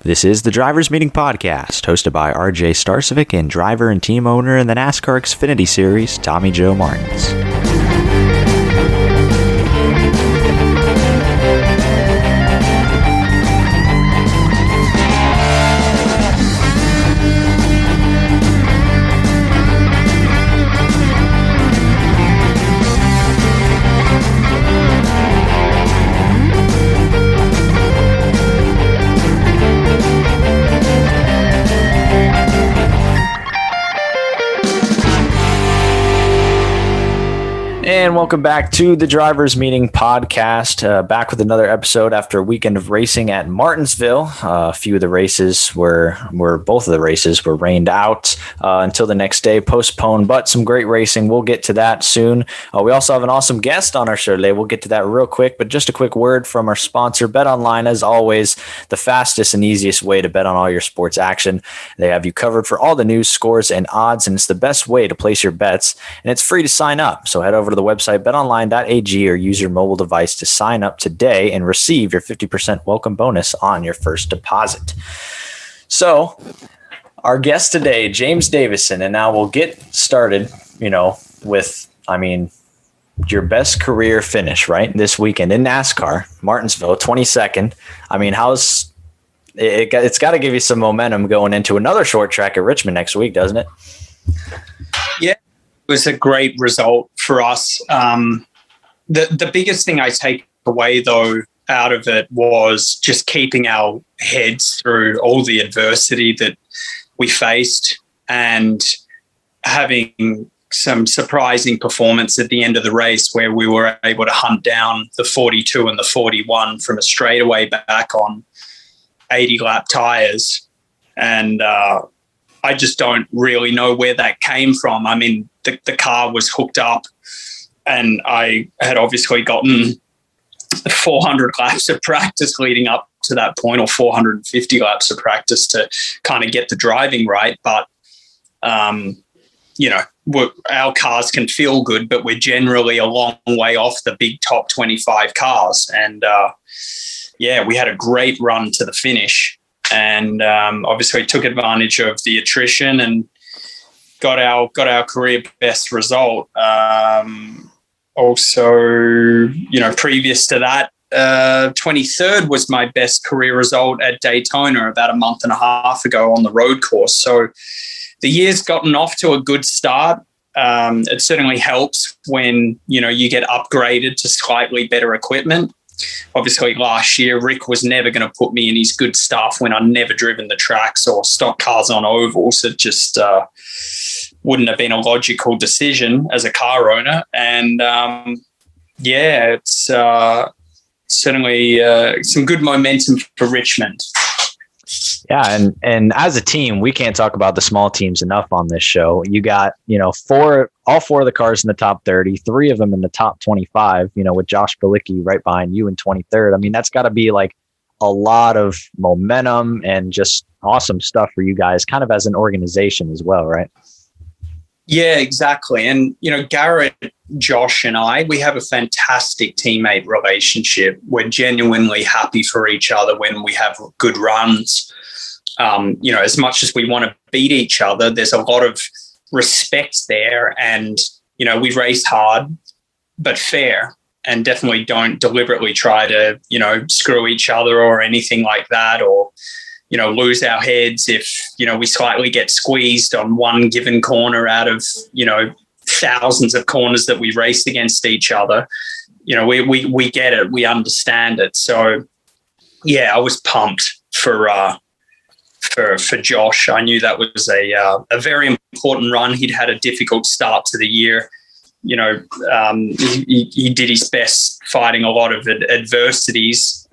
This is the Drivers Meeting Podcast, hosted by RJ Starcevic and driver and team owner in the NASCAR Xfinity Series, Tommy Joe Martins. And welcome back to the Drivers Meeting Podcast. Back with another episode after a weekend of racing at Martinsville. A few of the races both of the races were rained out until the next day, postponed, but some great racing. We'll get to that soon. We also have an awesome guest on our show today. We'll get to that real quick, but just a quick word from our sponsor, BetOnline. As always, the fastest and easiest way to bet on all your sports action. They have you covered for all the news, scores, and odds, and it's the best way to place your bets, and it's free to sign up. So head over to the website betonline.ag or use your mobile device to sign up today and receive your 50% welcome bonus on your first deposit. So our guest today, James Davison, and now we'll get started, with, your best career finish, right? This weekend in NASCAR, Martinsville, 22nd. It's got to give you some momentum going into another short track at Richmond next week, doesn't it? Yeah. It was a great result for us. The biggest thing I take away, though, out of it was just keeping our heads through all the adversity that we faced and having some surprising performance at the end of the race where we were able to hunt down the 42 and the 41 from a straightaway back on 80-lap tires. And I just don't really know where that came from. The car was hooked up and I had obviously gotten 400 laps of practice leading up to that point, or 450 laps of practice to kind of get the driving right. But, our cars can feel good, but we're generally a long way off the big top 25 cars. And, we had a great run to the finish and obviously took advantage of the attrition and got our career best result. Previous to that, 23rd was my best career result at Daytona about a month and a half ago on the road course. So the year's gotten off to a good start. It certainly helps when, you get upgraded to slightly better equipment. Obviously, last year, Rick was never going to put me in his good stuff when I'd never driven the tracks or stock cars on ovals. It just wouldn't have been a logical decision as a car owner. And, it's certainly some good momentum for Richmond. Yeah, and as a team, we can't talk about the small teams enough on this show. You got, all four of the cars in the top 30, three of them in the top 25, with Josh Bilicki right behind you in 23rd. That's got to be like a lot of momentum and just awesome stuff for you guys kind of as an organization as well, right? Yeah, exactly. And, Garrett, Josh and we have a fantastic teammate relationship. We're genuinely happy for each other when we have good runs. As much as we want to beat each other, there's a lot of respect there. And, we race hard, but fair, and definitely don't deliberately try to, screw each other or anything like that, or, lose our heads if, we slightly get squeezed on one given corner out of, thousands of corners that we race against each other. We get it. We understand it. So, yeah, I was pumped for Josh. I knew that was a very important run. He'd had a difficult start to the year. He did his best fighting a lot of adversities,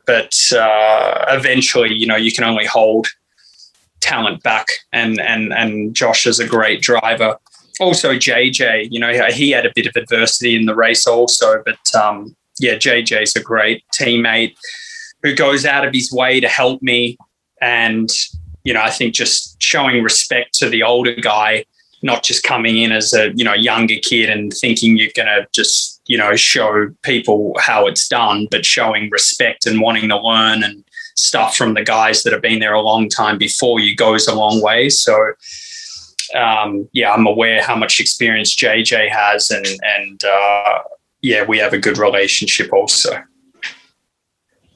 but eventually, you can only hold talent back, and Josh is a great driver. Also, JJ, he had a bit of adversity in the race also, but JJ's a great teammate who goes out of his way to help me. And, I think just showing respect to the older guy, not just coming in as a, younger kid and thinking you're going to just, show people how it's done, but showing respect and wanting to learn and stuff from the guys that have been there a long time before you goes a long way. So, I'm aware how much experience JJ has, and we have a good relationship also.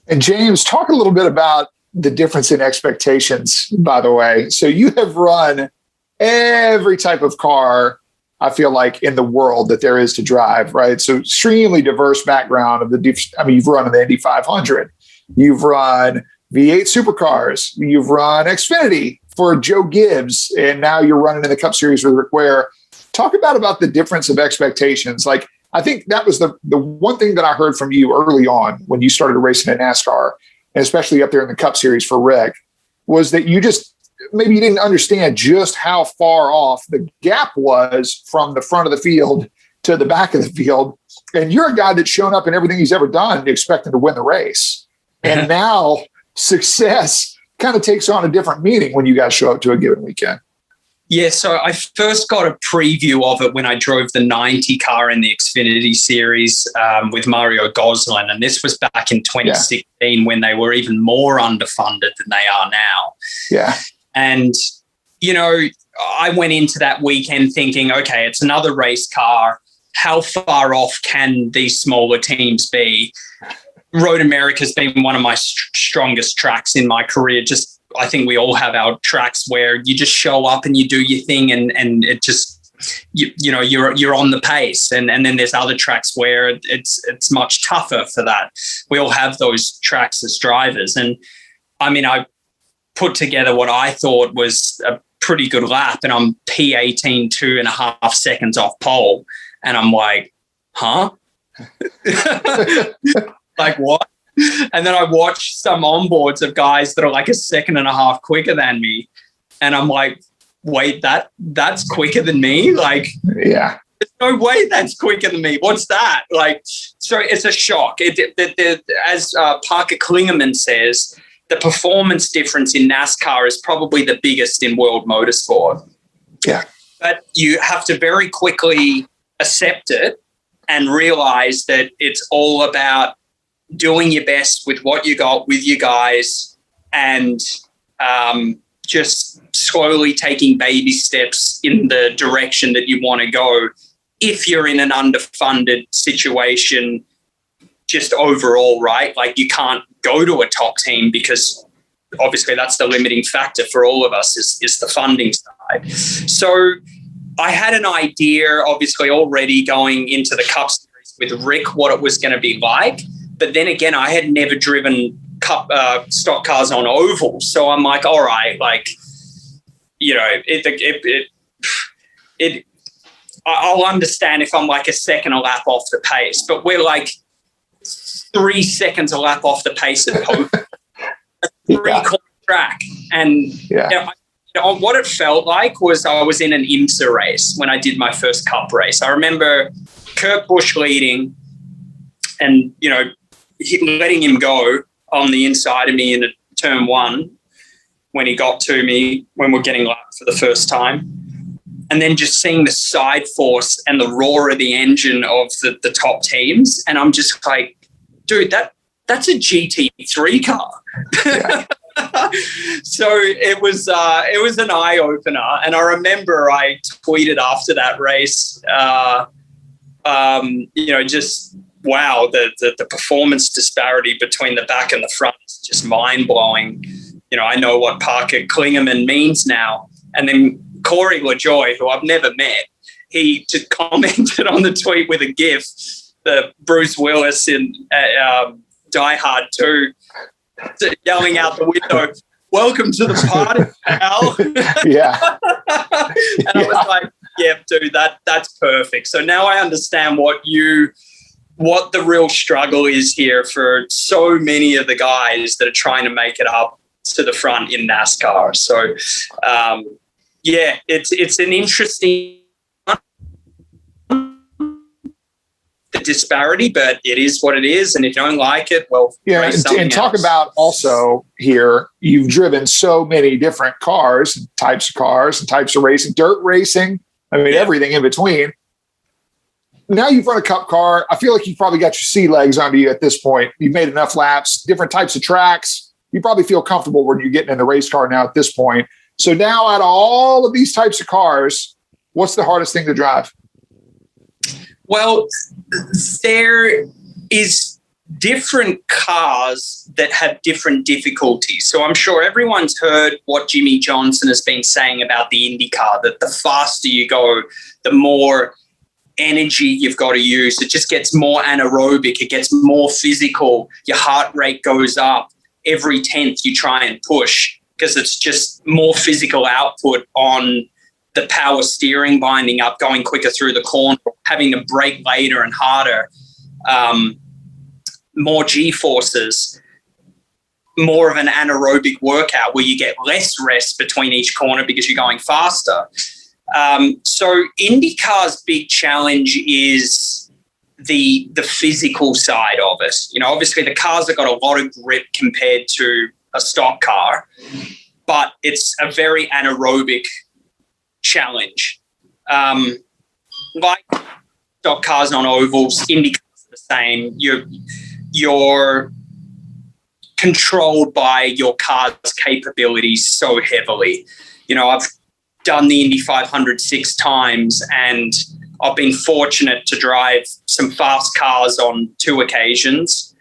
And James, talk a little bit about the difference in expectations, by the way. So you have run every type of car, I feel like, in the world that there is to drive, right? So extremely diverse background you've run in the Indy 500, you've run V8 supercars, you've run Xfinity for Joe Gibbs, and now you're running in the Cup Series with Rick Ware. Talk about the difference of expectations. Like, I think that was the one thing that I heard from you early on when you started racing in NASCAR, and especially up there in the Cup Series for Rick, was that you didn't understand just how far off the gap was from the front of the field to the back of the field. And you're a guy that's shown up in everything he's ever done expecting to win the race. And now success kind of takes on a different meaning when you guys show up to a given weekend. Yeah, so I first got a preview of it when I drove the 90 car in the Xfinity Series with Mario Gosselin. And this was back in 2016 when they were even more underfunded than they are now. Yeah. And, I went into that weekend thinking, okay, it's another race car. How far off can these smaller teams be? Road America has been one of my strongest tracks in my career. I think we all have our tracks where you just show up and you do your thing, and it just, you're on the pace. And then there's other tracks where it's much tougher for that. We all have those tracks as drivers. And I put together what I thought was a pretty good lap, and I'm P18 2.5 seconds off pole. And I'm like, huh? Like what? And then I watch some onboards of guys that are like 1.5 seconds quicker than me. And I'm like, wait, that's quicker than me? Like, yeah, there's no way that's quicker than me. What's that? Like, so it's a shock. As Parker Klingerman says, the performance difference in NASCAR is probably the biggest in world motorsport. Yeah. But you have to very quickly accept it and realize that it's all about doing your best with what you got with you guys, and just slowly taking baby steps in the direction that you want to go if you're in an underfunded situation just overall, right? Like, you can't go to a top team because obviously that's the limiting factor for all of us is the funding side. So I had an idea, obviously, already going into the Cup Series with Rick, what it was going to be like. But then again, I had never driven stock cars on ovals. So I'm like, all right, like, I'll understand if I'm like 1 second a lap off the pace, but we're like 3 seconds a lap off the pace at home. Three-corner track. And what it felt like was I was in an IMSA race when I did my first Cup race. I remember Kurt Busch leading and, letting him go on the inside of me in turn one when he got to me when we're getting lapped for the first time. And then just seeing the side force and the roar of the engine of the top teams. And I'm just like, dude, that's a GT3 car. Yeah. So it was an eye opener. And I remember I tweeted after that race, just, wow, the performance disparity between the back and the front is just mind blowing. I know what Parker Klingerman means now. And then Corey LaJoie, who I've never met, he just commented on the tweet with a GIF, the Bruce Willis in Die Hard 2, yelling out the window, "Welcome to the party, pal." Yeah. And I was like, yeah, dude, that's perfect. So now I understand what the real struggle is here for so many of the guys that are trying to make it up to the front in NASCAR. So, it's an interesting the disparity, but it is what it is. And if you don't like it, well, yeah. And talk about also here, you've driven so many different cars and types of racing, dirt racing. I mean, everything in between. now you've run a cup car. I feel like you've probably got your sea legs under you at this point. You've made enough laps, different types of tracks. You probably feel comfortable when you're getting in the race car now at this point. So now out of all of these types of cars, what's the hardest thing to drive? Well, there is different cars that have different difficulties. So I'm sure everyone's heard what Jimmy Johnson has been saying about the IndyCar, that the faster you go, the more energy you've got to use. It just gets more anaerobic. It gets more physical. Your heart rate goes up every 10th you try and push because it's just more physical output on the power steering binding up, going quicker through the corner, having to brake later and harder, more G-forces, more of an anaerobic workout where you get less rest between each corner because you're going faster. So IndyCar's big challenge is the physical side of it. You know, obviously the cars have got a lot of grip compared to a stock car, but it's a very anaerobic challenge. Like stock cars on ovals, IndyCars are the same. You're controlled by your car's capabilities so heavily. You know, I've done the Indy 500 6 times, and I've been fortunate to drive some fast cars on 2 occasions.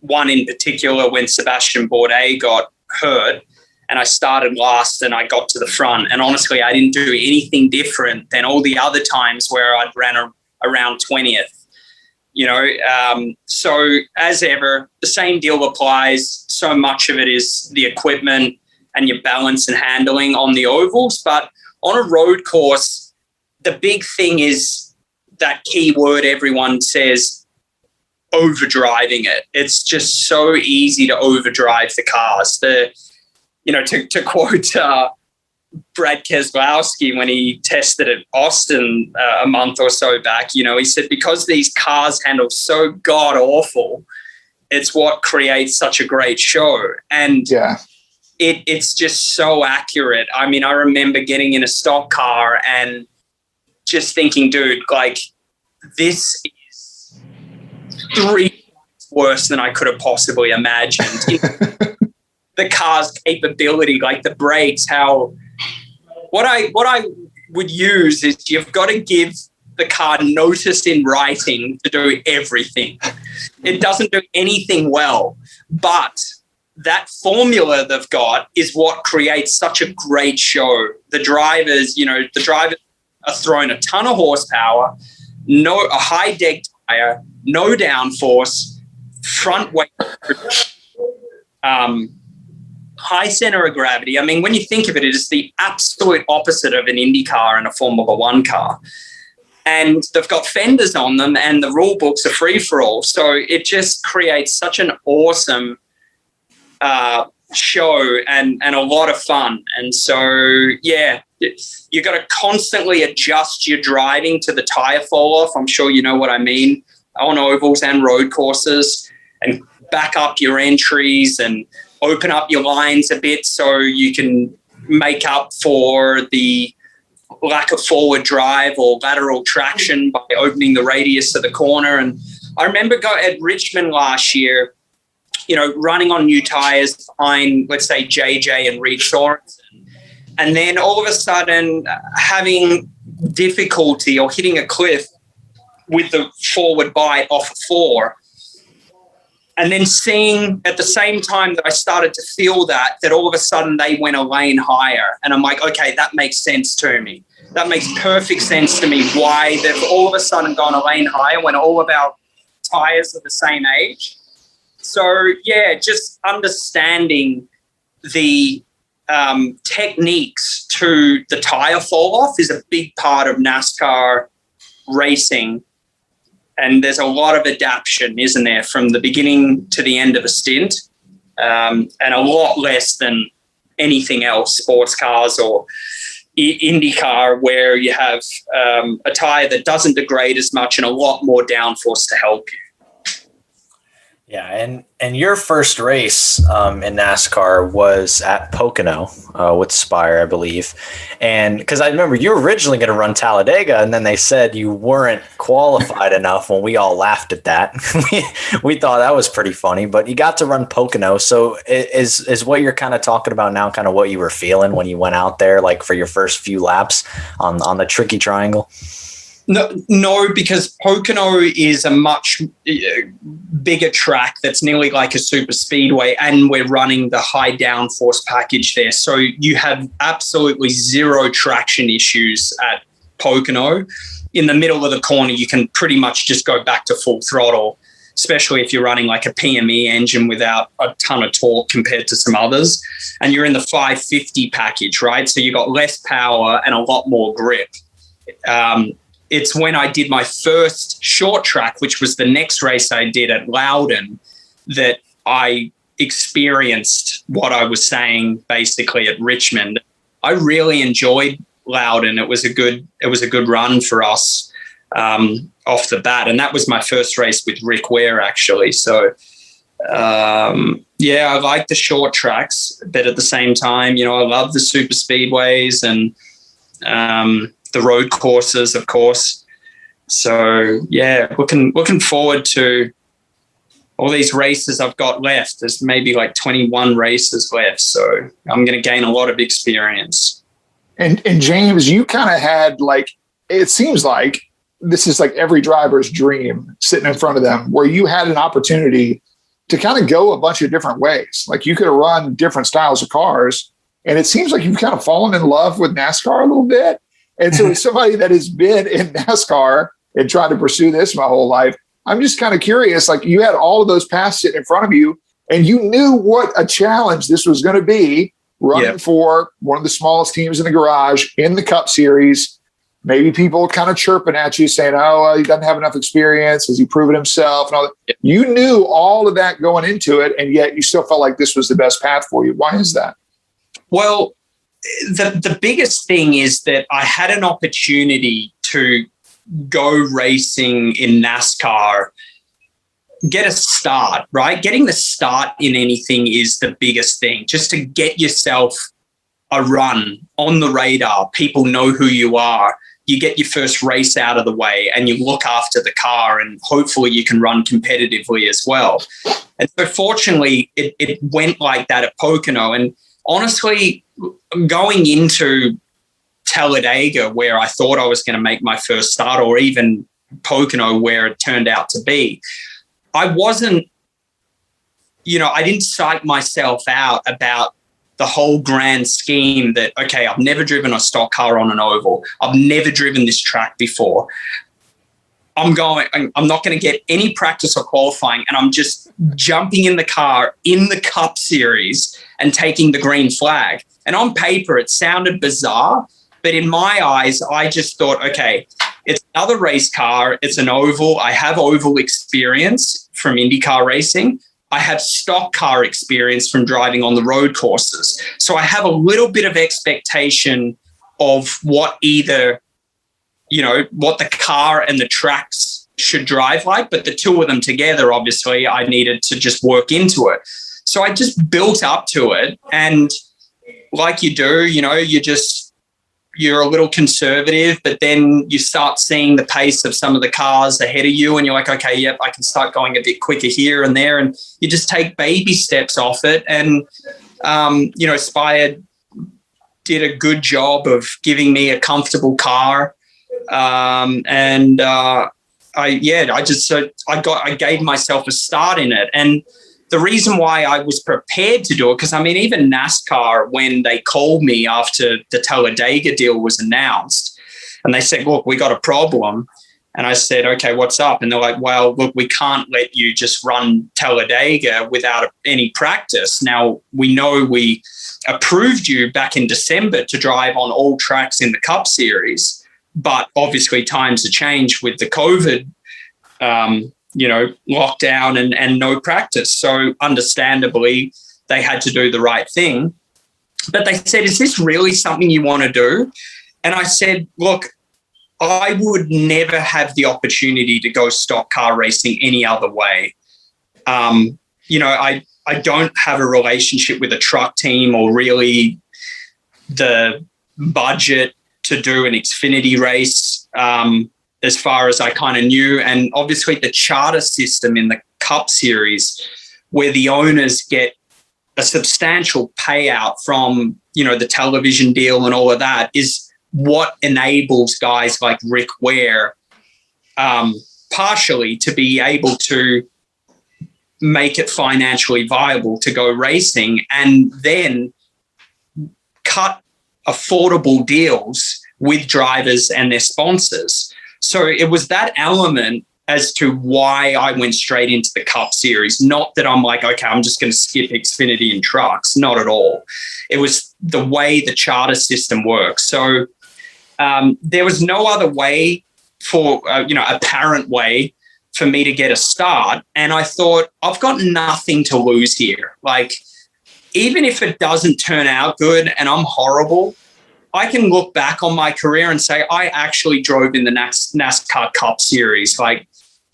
One in particular when Sebastian Bourdais got hurt, and I started last and I got to the front. And honestly, I didn't do anything different than all the other times where I'd ran around 20th. You know, so as ever, the same deal applies. So much of it is the equipment and your balance and handling on the ovals. But on a road course, the big thing is that key word everyone says, overdriving it. It's just so easy to overdrive the cars. To quote Brad Keselowski when he tested at Austin a month or so back, you know, he said, because these cars handle so god awful, it's what creates such a great show. And it's just so accurate. I mean, I remember getting in a stock car and just thinking, dude, like, this is 3 times worse than I could have possibly imagined. The car's capability, like the brakes, what I would use is you've got to give the car notice in writing to do everything. It doesn't do anything well, but that formula they've got is what creates such a great show. The drivers are throwing a ton of horsepower, a high deck tire, no downforce, front weight, high center of gravity. I mean, when you think of it, it is the absolute opposite of an Indy car and a Formula One car. And they've got fenders on them and the rule books are free for all. So it just creates such an awesome show and a lot of fun. And so, yeah, you got to constantly adjust your driving to the tire fall off. I'm sure you know what I mean, on ovals and road courses, and back up your entries and open up your lines a bit so you can make up for the lack of forward drive or lateral traction by opening the radius of the corner. And I remember at Richmond last year, you know, running on new tires behind, let's say, JJ and Reed Sorensen, and then all of a sudden having difficulty or hitting a cliff with the forward bite off a 4. And then seeing at the same time that I started to feel that all of a sudden they went a lane higher. And I'm like, okay, that makes sense to me. That makes perfect sense to me why they've all of a sudden gone a lane higher when all of our tires are the same age. So, yeah, just understanding the techniques to the tire fall off is a big part of NASCAR racing. And there's a lot of adaptation, isn't there, from the beginning to the end of a stint, and a lot less than anything else, sports cars or IndyCar, where you have a tire that doesn't degrade as much and a lot more downforce to help you. Yeah, and your first race in NASCAR was at Pocono with Spire, I believe, and because I remember you were originally going to run Talladega, and then they said you weren't qualified enough. When we all laughed at that, we thought that was pretty funny. But you got to run Pocono, so is what you're kind of talking about now, kind of what you were feeling when you went out there, like for your first few laps on the tricky triangle. No, because Pocono is a much bigger track that's nearly like a super speedway, and we're running the high downforce package there. So you have absolutely zero traction issues at Pocono. In the middle of the corner, you can pretty much just go back to full throttle, especially if you're running like a PME engine without a ton of torque compared to some others. And you're in the 550 package, right? So you got less power and a lot more grip. It's when I did my first short track, which was the next race I did at Loudon, that I experienced what I was saying basically at Richmond. I really enjoyed Loudon. It was a good run for us off the bat, and that was my first race with Rick Ware actually. So I like the short tracks, but at the same time, I love the super speedways and the road courses, of course. So looking forward to all these races I've got left. There's maybe like 21 races left, so I'm going to gain a lot of experience. And James, you kind of had it seems like this is like every driver's dream sitting in front of them, where you had an opportunity to kind of go a bunch of different ways. Like you could have run different styles of cars, and it seems like you've kind of fallen in love with NASCAR a little bit. And so as somebody that has been in NASCAR and tried to pursue this my whole life, I'm just kind of curious, like you had all of those paths sitting in front of you and you knew what a challenge this was going to be, running for one of the smallest teams in the garage in the Cup Series. Maybe people kind of chirping at you saying, oh, he doesn't have enough experience. Has he proven himself? And all that. Yep. You knew all of that going into it, and yet you still felt like this was the best path for you. Why is that? Well, the biggest thing is that I had an opportunity to go racing in NASCAR, get a start, right? Getting the start in anything is the biggest thing, just to get yourself a run on the radar. People know who you are. You get your first race out of the way and you look after the car, and hopefully you can run competitively as well. And so fortunately, it went like that at Pocono. And honestly, going into Talladega, where I thought I was going to make my first start, or even Pocono, where it turned out to be, I wasn't, I didn't psych myself out about the whole grand scheme that, okay, I've never driven a stock car on an oval. I've never driven this track before. I'm not going to get any practice or qualifying, and I'm just jumping in the car in the Cup Series and taking the green flag. And on paper, it sounded bizarre, but in my eyes, I just thought, okay, it's another race car. It's an oval. I have oval experience from IndyCar racing. I have stock car experience from driving on the road courses. So I have a little bit of expectation of what either, what the car and the tracks should drive like, but the two of them together, obviously, I needed to just work into it. So I just built up to it. And like you do, you're a little conservative, but then you start seeing the pace of some of the cars ahead of you and you're like, okay, yep, I can start going a bit quicker here and there. And you just take baby steps off it. And, Spire did a good job of giving me a comfortable car. I gave myself a start in it. And the reason why I was prepared to do it, because even NASCAR, when they called me after the Talladega deal was announced, and they said, look, we got a problem. And I said, okay, what's up? And they're like, well, look, we can't let you just run Talladega without any practice. Now, we know we approved you back in December to drive on all tracks in the Cup Series, but obviously times have changed with the COVID lockdown and no practice. So understandably, they had to do the right thing. But they said, is this really something you want to do? And I said, look, I would never have the opportunity to go stock car racing any other way. I don't have a relationship with a truck team or really the budget to do an Xfinity race as far as I kind of knew. And obviously the charter system in the Cup Series where the owners get a substantial payout from, the television deal and all of that is what enables guys like Rick Ware partially to be able to make it financially viable to go racing and then cut affordable deals with drivers and their sponsors. So it was that element as to why I went straight into the Cup Series. Not that I'm like, okay, I'm just going to skip Xfinity and trucks. Not at all. It was the way the charter system works. So there was no other way apparent way for me to get a start. And I thought, I've got nothing to lose here. Like, even if it doesn't turn out good and I'm horrible, I can look back on my career and say, I actually drove in the NASCAR Cup Series, like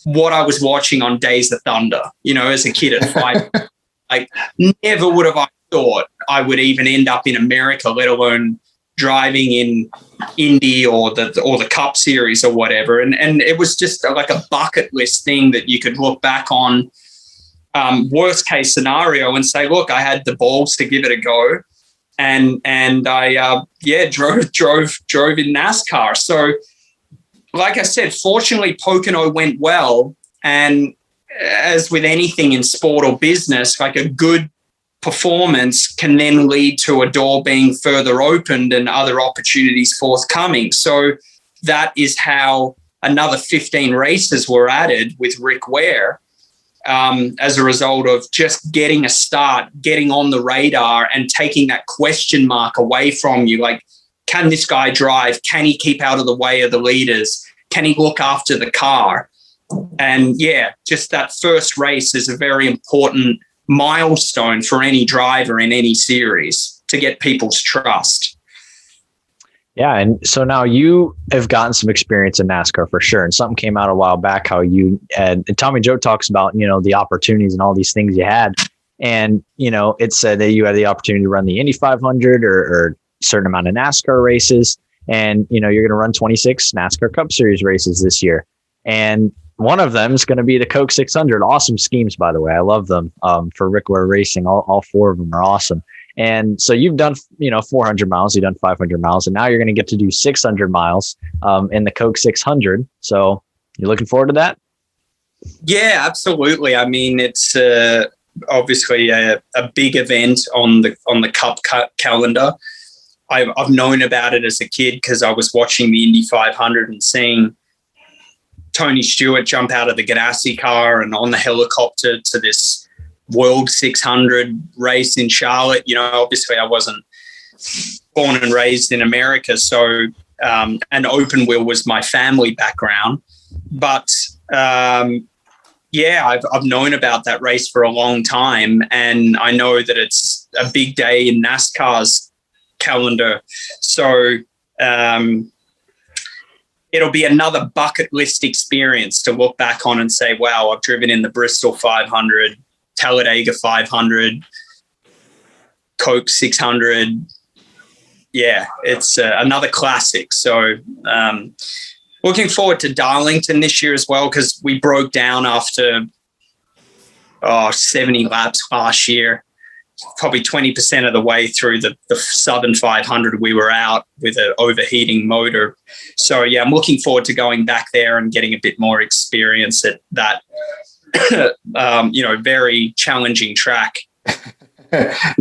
what I was watching on Days of Thunder, as a kid at 5. Like, never would have I thought I would even end up in America, let alone driving in Indy or the Cup Series or whatever. And it was just like a bucket list thing that you could look back on, worst case scenario, and say, look, I had the balls to give it a go. And I drove in NASCAR. So like I said, fortunately Pocono went well. And as with anything in sport or business, like a good performance can then lead to a door being further opened and other opportunities forthcoming. So that is how another 15 races were added with Rick Ware as a result of just getting a start, getting on the radar and taking that question mark away from you. Like, can this guy drive? Can he keep out of the way of the leaders? Can he look after the car? And just that first race is a very important milestone for any driver in any series to get people's trust. Yeah. And so now you have gotten some experience in NASCAR for sure. And something came out a while back, how you and Tommy Joe talks about, the opportunities and all these things you had. And, it said that you had the opportunity to run the Indy 500 or a certain amount of NASCAR races. And, you're going to run 26 NASCAR Cup Series races this year. And one of them is going to be the Coke 600. Awesome schemes, by the way. I love them for Rick Ware Racing. All 4 of them are awesome. And so you've done, 400 miles, you've done 500 miles, and now you're going to get to do 600 miles in the Coke 600. So you looking forward to that? Yeah, absolutely. I mean, it's obviously a big event on the Cup calendar. I've known about it as a kid because I was watching the Indy 500 and seeing Tony Stewart jump out of the Ganassi car and on the helicopter to this World 600 race in Charlotte. Obviously I wasn't born and raised in America, so and open wheel was my family background. But I've known about that race for a long time, and I know that it's a big day in NASCAR's calendar. So it'll be another bucket list experience to look back on and say, wow, I've driven in the Bristol 500, Talladega 500, Coke 600. Yeah, it's another classic. So looking forward to Darlington this year as well, because we broke down after 70 laps last year. Probably 20% of the way through the Southern 500, we were out with an overheating motor. So, I'm looking forward to going back there and getting a bit more experience at that, very challenging track.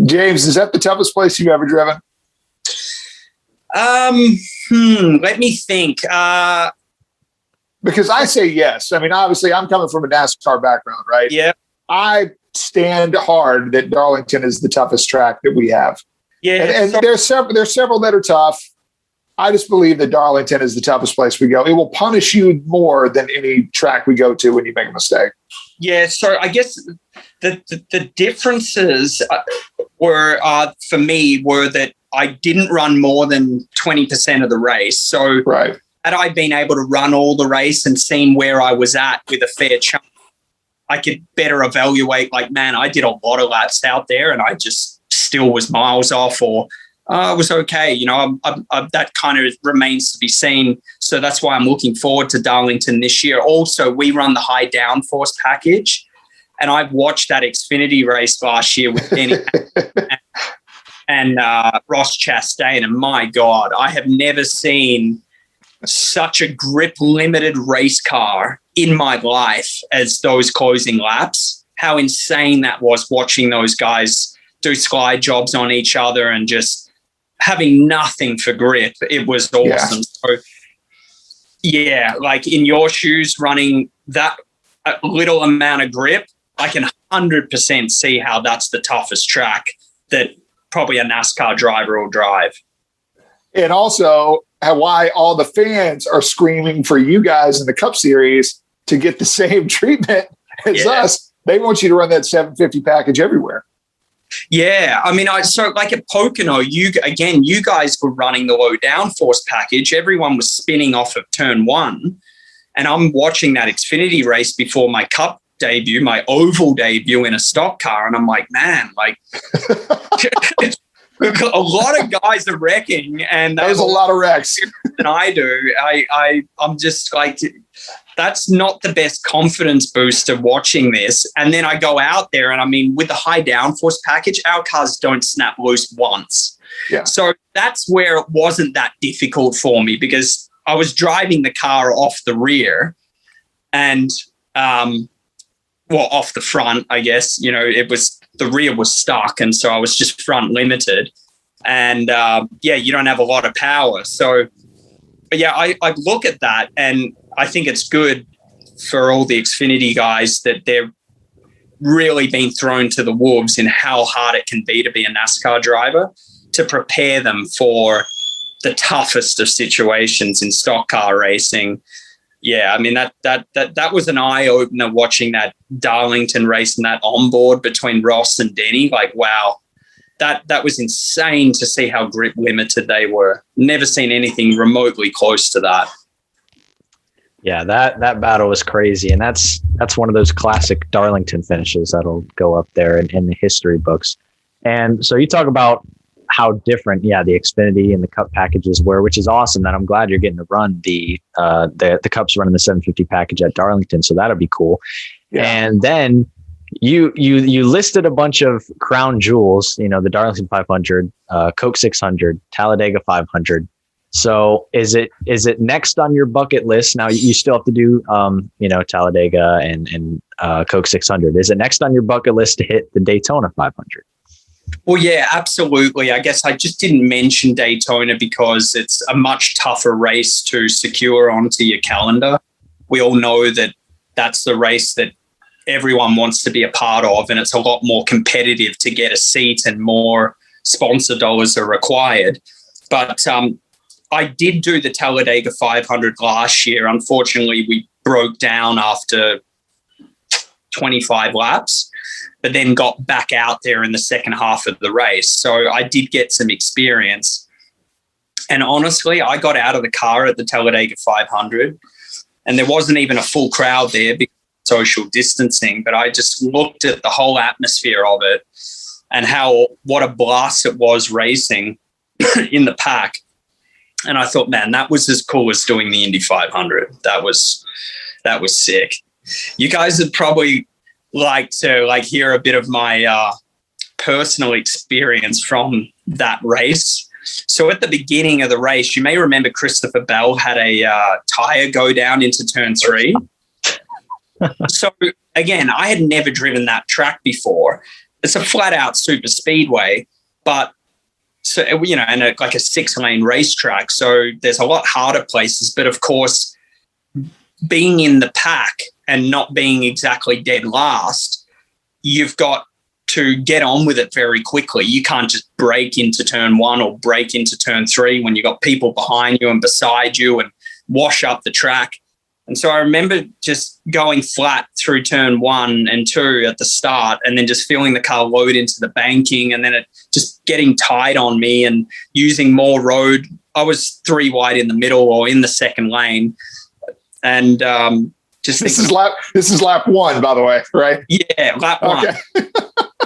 James, is that the toughest place you've ever driven? Let me think. Because I say yes. I mean, obviously, I'm coming from a NASCAR background, right? Yeah. I stand hard that Darlington is the toughest track that we have. Yeah. And there's several that are tough. I just believe that Darlington is the toughest place we go. It will punish you more than any track we go to when you make a mistake. Yeah. So I guess the differences were for me were that I didn't run more than 20% of the race. So right. Had I been able to run all the race and seen where I was at with a fair chunk, I could better evaluate, like, man, I did a lot of laps out there and I just still was miles off, or it was okay. You know, that kind of remains to be seen. So that's why I'm looking forward to Darlington this year. Also, we run the high downforce package, and I've watched that Xfinity race last year with Denny and Ross Chastain, and my God, I have never seen such a grip limited race car in my life as those closing laps. How insane that was, watching those guys do slide jobs on each other and just having nothing for grip. It was awesome. So yeah, like in your shoes, running that little amount of grip, I can 100% see how that's the toughest track that probably a NASCAR driver will drive. And also why all the fans are screaming for you guys in the Cup Series to get the same treatment as us. They want you to run that 750 package everywhere. Yeah. I mean, so like at Pocono, you guys were running the low downforce package. Everyone was spinning off of turn one. And I'm watching that Xfinity race before my Cup debut, my oval debut in a stock car. And I'm like, man, like a lot of guys are wrecking, and there's a lot of wrecks than I do. I'm just like, that's not the best confidence booster watching this. And then I go out there, and I mean, with the high downforce package, our cars don't snap loose once. Yeah. So that's where it wasn't that difficult for me, because I was driving the car off the rear and, off the front, I guess. You know, the rear was stuck, and so I was just front limited. And, you don't have a lot of power. So, I look at that, and I think it's good for all the Xfinity guys that they're really being thrown to the wolves in how hard it can be to be a NASCAR driver, to prepare them for the toughest of situations in stock car racing. Yeah, I mean, that was an eye-opener watching that Darlington race and that onboard between Ross and Denny. Like, wow, that was insane to see how grip limited they were. Never seen anything remotely close to that. Yeah, that battle was crazy, and that's one of those classic Darlington finishes that'll go up there in the history books. And so you talk about how different, the Xfinity and the Cup packages were, which is awesome. That I'm glad you're getting to run the Cups running the 750 package at Darlington, so that'll be cool. Yeah. And then you listed a bunch of crown jewels, the Darlington 500, Coke 600, Talladega 500. So is it next on your bucket list? Now you still have to do Talladega and Coke 600. Is it next on your bucket list to hit the Daytona 500? Well, yeah, absolutely. I guess I just didn't mention Daytona because it's a much tougher race to secure onto your calendar. We all know that that's the race that everyone wants to be a part of, and it's a lot more competitive to get a seat, and more sponsor dollars are required. But I did do the Talladega 500 last year. Unfortunately, we broke down after 25 laps, but then got back out there in the second half of the race. So I did get some experience. And honestly, I got out of the car at the Talladega 500, and there wasn't even a full crowd there because of social distancing, but I just looked at the whole atmosphere of it and what a blast it was racing in the pack. And I thought, man, that was as cool as doing the Indy 500. That was sick. You guys would probably like to hear a bit of my personal experience from that race. So at the beginning of the race, you may remember Christopher Bell had a tire go down into turn 3. So again, I had never driven that track before. It's a flat out super speedway, but so, and a 6-lane racetrack. So there's a lot harder places. But of course, being in the pack and not being exactly dead last, you've got to get on with it very quickly. You can't just break into turn 1 or break into turn 3 when you've got people behind you and beside you and wash up the track. And so I remember just going flat through turn 1 and 2 at the start, and then just feeling the car load into the banking, and then it just getting tight on me and using more road. I was 3 wide in the middle or in the second lane, and Just this is lap one, by the way, right? Yeah, lap one. Okay.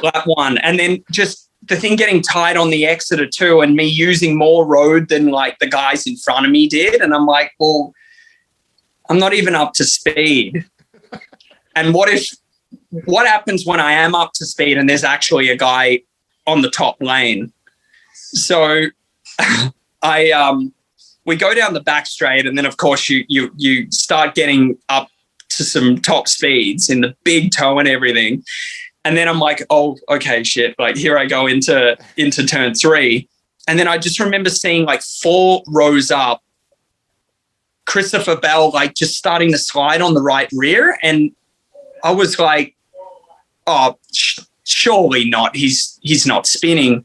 Lap one. And then just the thing getting tight on the Exeter too, and me using more road than like the guys in front of me did. And I'm like, well, I'm not even up to speed. And what happens when I am up to speed and there's actually a guy on the top lane? So we go down the back straight, and then of course you start getting up to some top speeds in the big toe and everything. And then I'm like, oh, okay, shit. Like here I go into turn 3. And then I just remember seeing like 4 rows up, Christopher Bell, like just starting to slide on the right rear. And I was like, oh, surely not. He's not spinning.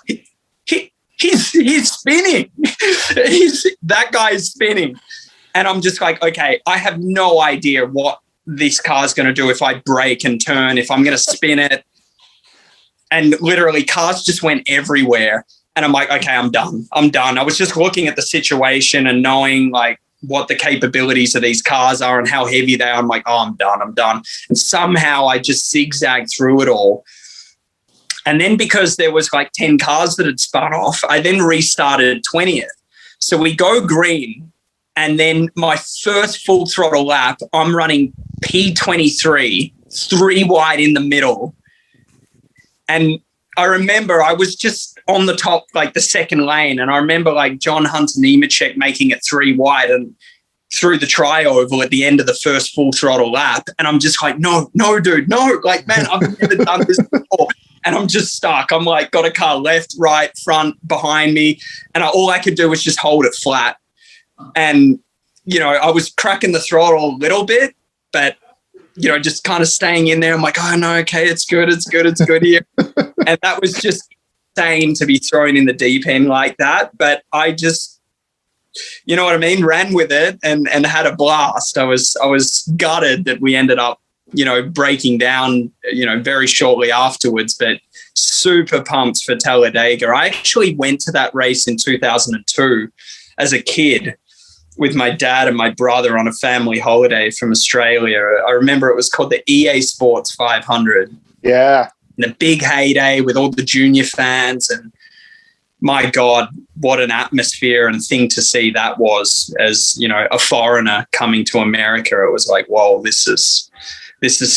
He's spinning. That guy's spinning. And I'm just like, okay, I have no idea what this car's going to do if I brake and turn, if I'm going to spin it. And literally cars just went everywhere. And I'm like, okay, I'm done. I was just looking at the situation and knowing like what the capabilities of these cars are and how heavy they are. I'm like, oh, I'm done. And somehow I just zigzagged through it all. And then because there was like 10 cars that had spun off, I then restarted 20th. So we go green. And then my first full throttle lap, I'm running P23, 3 wide in the middle. And I remember I was just on the top, like the second lane. And I remember like John Hunter Nemechek making it 3 wide and through the tri-oval at the end of the first full throttle lap. And I'm just like, no, dude, no. Like, man, I've never done this before. And I'm just stuck. I'm like, got a car left, right, front, behind me. And all I could do was just hold it flat. And, you know, I was cracking the throttle a little bit, but, you know, just kind of staying in there. I'm like, oh, no, okay, it's good here. And that was just insane to be thrown in the deep end like that. But I just, you know what I mean, ran with it and had a blast. I was gutted that we ended up, you know, breaking down, you know, very shortly afterwards, but super pumped for Talladega. I actually went to that race in 2002 as a kid with my dad and my brother on a family holiday from Australia. I remember it was called the EA Sports 500. Yeah. In a big heyday with all the junior fans. And my God, what an atmosphere and thing to see that was as, you know, a foreigner coming to America. It was like, whoa, this is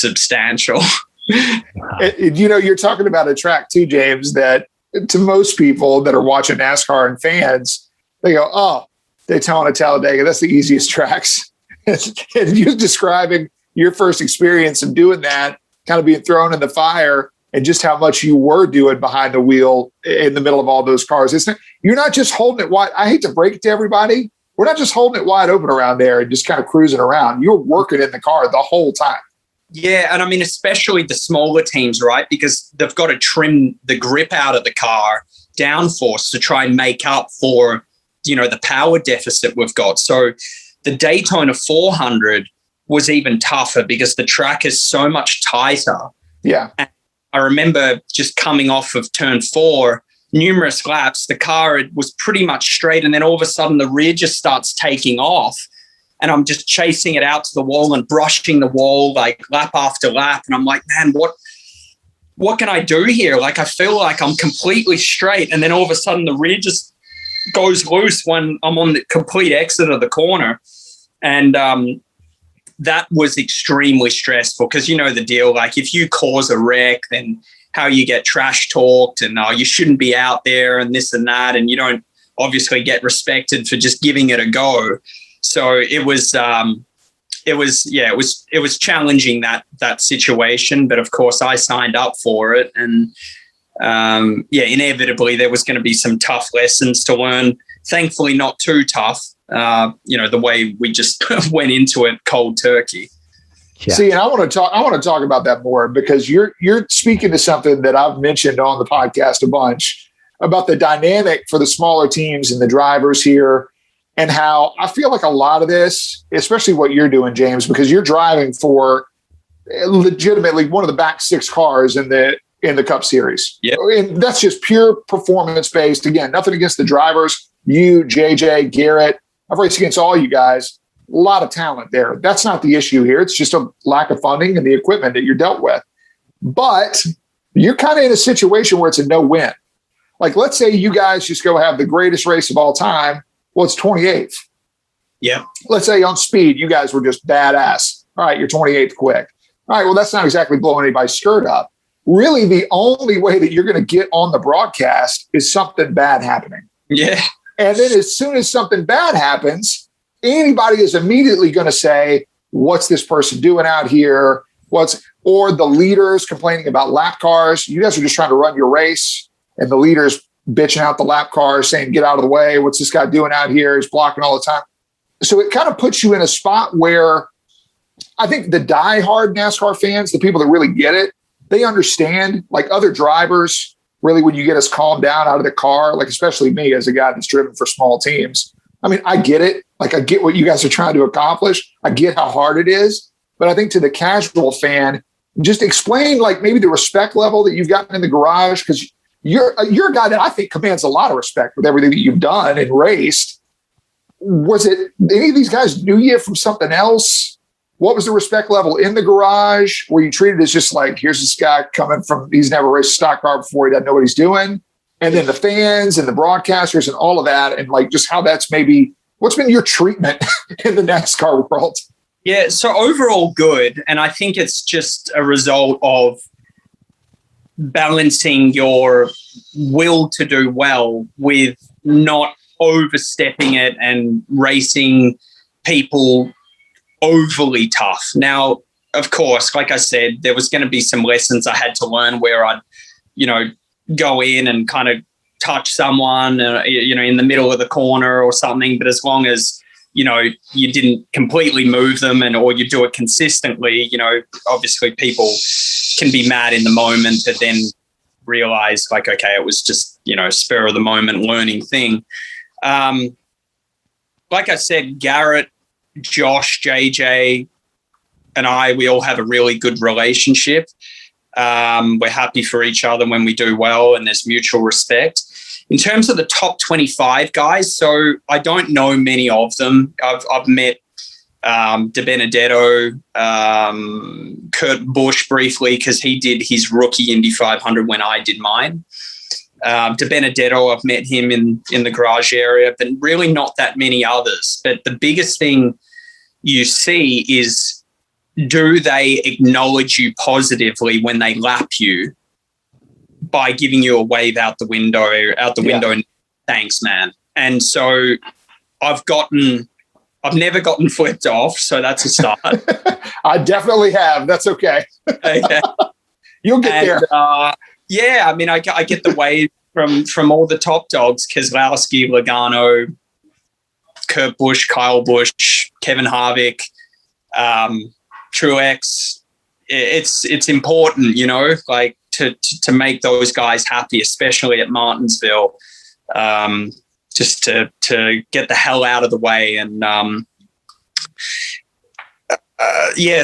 substantial. You know, you're talking about a track too, James, that to most people that are watching NASCAR and fans, they go, oh, Daytona, Talladega, that's the easiest tracks. And you describing your first experience of doing that, kind of being thrown in the fire and just how much you were doing behind the wheel in the middle of all those cars. You're not just holding it wide. I hate to break it to everybody. We're not just holding it wide open around there and just kind of cruising around. You're working in the car the whole time. Yeah, and I mean, especially the smaller teams, right? Because they've got to trim the grip out of the car, downforce to try and make up for, you know, the power deficit we've got. So the Daytona 400 was even tougher because the track is so much tighter. Yeah. And I remember just coming off of turn 4, numerous laps, the car was pretty much straight. And then all of a sudden the rear just starts taking off. And I'm just chasing it out to the wall and brushing the wall like lap after lap. And I'm like, man, what can I do here? Like, I feel like I'm completely straight. And then all of a sudden the rear just goes loose when I'm on the complete exit of the corner. And that was extremely stressful because you know the deal. Like, if you cause a wreck, then how you get trash talked and you shouldn't be out there and this and that. And you don't obviously get respected for just giving it a go. So it was challenging that situation, but of course I signed up for it, and inevitably there was going to be some tough lessons to learn. Thankfully, not too tough. The way we just went into it cold turkey. Yeah. See, and I want to talk about that more because you're speaking to something that I've mentioned on the podcast a bunch about the dynamic for the smaller teams and the drivers here. And how I feel like a lot of this, especially what you're doing, James, because you're driving for legitimately one of the back 6 cars in the Cup Series. Yep. And that's just pure performance based. Again, nothing against the drivers. You, JJ, Garrett. I've raced against all you guys. A lot of talent there. That's not the issue here. It's just a lack of funding and the equipment that you're dealt with. But you're kind of in a situation where it's a no-win. Like, let's say you guys just go have the greatest race of all time. Well, it's 28th. Yeah. Let's say on speed, you guys were just badass. All right, you're 28th quick. All right, well, that's not exactly blowing anybody's skirt up. Really, the only way that you're going to get on the broadcast is something bad happening. Yeah. And then as soon as something bad happens, anybody is immediately going to say, what's this person doing out here? Or the leaders complaining about lap cars. You guys are just trying to run your race, and the leaders bitching out the lap cars, saying, get out of the way. What's this guy doing out here? He's blocking all the time. So it kind of puts you in a spot where I think the diehard NASCAR fans, the people that really get it, they understand, like other drivers, really, when you get us calmed down out of the car, like especially me as a guy that's driven for small teams. I mean, I get it. Like, I get what you guys are trying to accomplish. I get how hard it is. But I think to the casual fan, just explain like maybe the respect level that you've gotten in the garage, because you're a guy that I think commands a lot of respect with everything that you've done and raced. Was it any of these guys knew you from something else? What was the respect level in the garage? Were you treated as just like, here's this guy coming from, he's never raced a stock car before, he doesn't know what he's doing? And then the fans and the broadcasters and all of that, and like just how that's maybe, what's been your treatment in the NASCAR world? Yeah, so overall good. And I think it's just a result of balancing your will to do well with not overstepping it and racing people overly tough. Now, of course, like I said, there was going to be some lessons I had to learn where I'd, go in and kind of touch someone, in the middle of the corner or something. But as long as, you didn't completely move them or you do it consistently, obviously people can be mad in the moment, but then realize like, okay, it was just, spur of the moment learning thing. Like I said, Garrett, Josh, JJ, and we all have a really good relationship. We're happy for each other when we do well, and there's mutual respect. In terms of the top 25 guys, so I don't know many of them. I've met De Benedetto, Kurt Busch briefly because he did his rookie Indy 500 when I did mine. De Benedetto, I've met him in the garage area, but really not that many others. But the biggest thing you see is, do they acknowledge you positively when they lap you by giving you a wave out the window, and thanks, man. And so I've never gotten flipped off, so that's a start. I definitely have. That's okay. Okay. You'll get there. Yeah, I mean, I get the wave from all the top dogs: Keselowski, Logano, Kurt Busch, Kyle Busch, Kevin Harvick, Truex. It's important, like to make those guys happy, especially at Martinsville, just to get the hell out of the way. And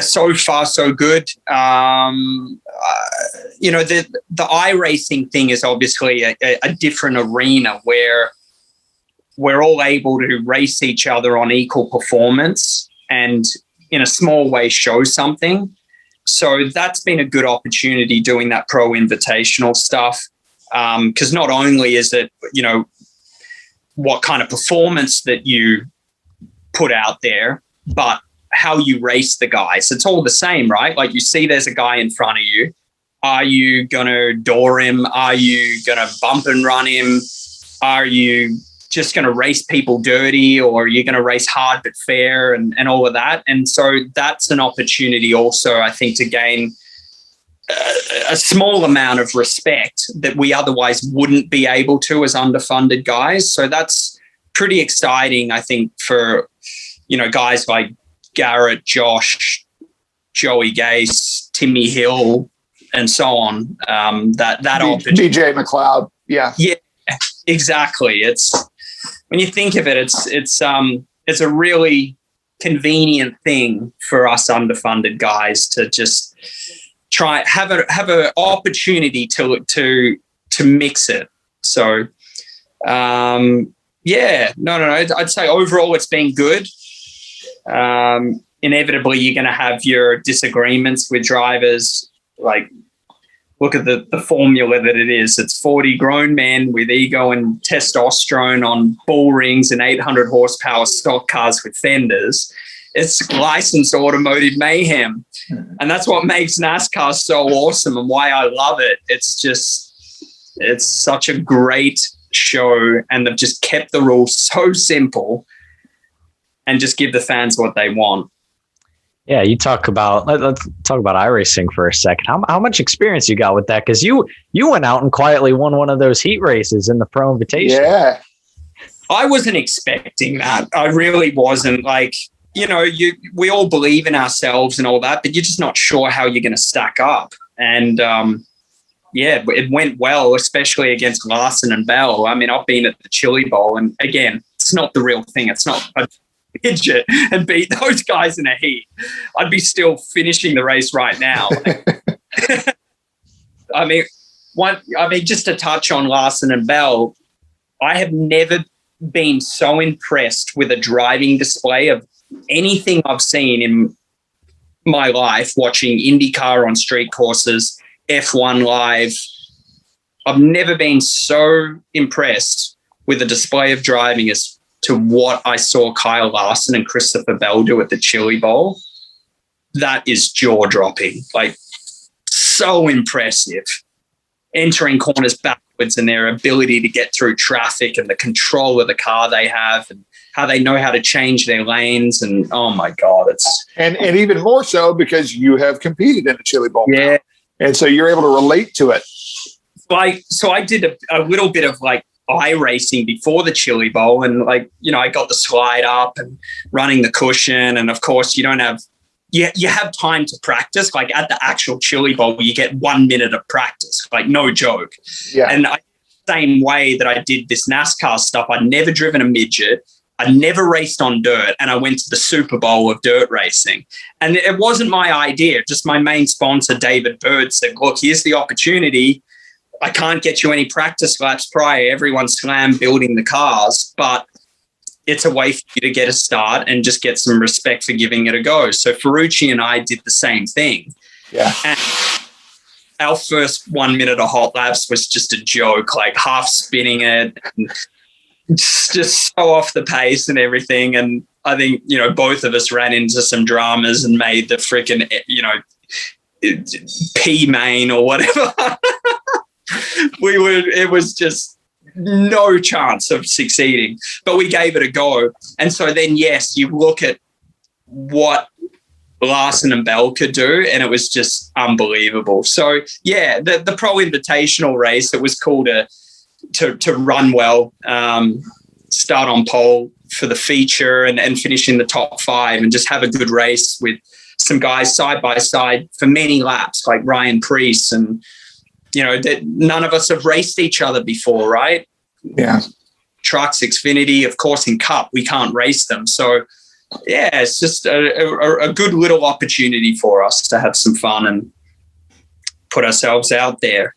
so far so good. The iRacing thing is obviously a different arena where we're all able to race each other on equal performance and in a small way show something. So that's been a good opportunity doing that pro invitational stuff. Because not only is it, what kind of performance that you put out there, but how you race the guys. It's all the same, right? Like you see there's a guy in front of you. Are you going to door him? Are you going to bump and run him? Are you just going to race people dirty, or are you going to race hard but fair and all of that? And so that's an opportunity also, I think, to gain a small amount of respect that we otherwise wouldn't be able to as underfunded guys. So that's pretty exciting, I think, for, guys like Garrett, Josh, Joey Gase, Timmy Hill, and so on. That opportunity. DJ McLeod. Yeah. Yeah, exactly. It's, when you think of it, it's a really convenient thing for us underfunded guys to just try have an opportunity to mix it. So I'd say overall it's been good. Inevitably, you're going to have your disagreements with drivers. Like, look at the formula that it is. It's 40 grown men with ego and testosterone on bull rings and 800 horsepower stock cars with fenders. It's licensed automotive mayhem. And that's what makes NASCAR so awesome and why I love it. It's such a great show, and they've just kept the rules so simple and just give the fans what they want. Yeah, let's talk about iRacing for a second. How much experience you got with that? Because you went out and quietly won one of those heat races in the Pro Invitational. Yeah. I wasn't expecting that. I really wasn't. Like, we all believe in ourselves and all that, but you're just not sure how you're going to stack up. And it went well, especially against Larson and Bell. I mean, I've been at the Chili Bowl, and again, it's not the real thing. It's not a midget and beat those guys in a heat. I'd be still finishing the race right now. Just to touch on Larson and Bell, I have never been so impressed with a driving display of anything I've seen in my life, watching IndyCar on street courses, F1 live. I've never been so impressed with a display of driving as to what I saw Kyle Larson and Christopher Bell do at the Chili Bowl. That is jaw-dropping, like so impressive. Entering corners backwards and their ability to get through traffic and the control of the car they have and how they know how to change their lanes. And, oh, my God, it's... And even more so because you have competed in the Chili Bowl. Yeah. Now. And so you're able to relate to it. So I did a little bit of, like, iRacing before the Chili Bowl, and I got the slide up and running the cushion, and of course you have time to practice. Like at the actual Chili Bowl, you get 1 minute of practice, like no joke. Yeah. And same way that I did this NASCAR stuff, I'd never driven a midget, I never raced on dirt, and I went to the Super Bowl of dirt racing. And it wasn't my idea, just my main sponsor, David Bird, said, look, here's the opportunity. I can't get you any practice laps prior. Everyone's slam building the cars, but it's a way for you to get a start and just get some respect for giving it a go. So Ferrucci and I did the same thing. Yeah. And our first 1 minute of hot laps was just a joke, like half spinning it, and just so off the pace and everything. And I think, both of us ran into some dramas and made the freaking, P main or whatever. It was just no chance of succeeding, but we gave it a go. And so then, yes, you look at what Larson and Bell could do, and it was just unbelievable. So yeah, the Pro Invitational race, it was cool to run well, start on pole for the feature and finish in the top 5 and just have a good race with some guys side by side for many laps, like Ryan Preece, and that none of us have raced each other before, right? Yeah. Trucks, Xfinity, of course, in Cup, we can't race them. So, yeah, it's just a good little opportunity for us to have some fun and put ourselves out there.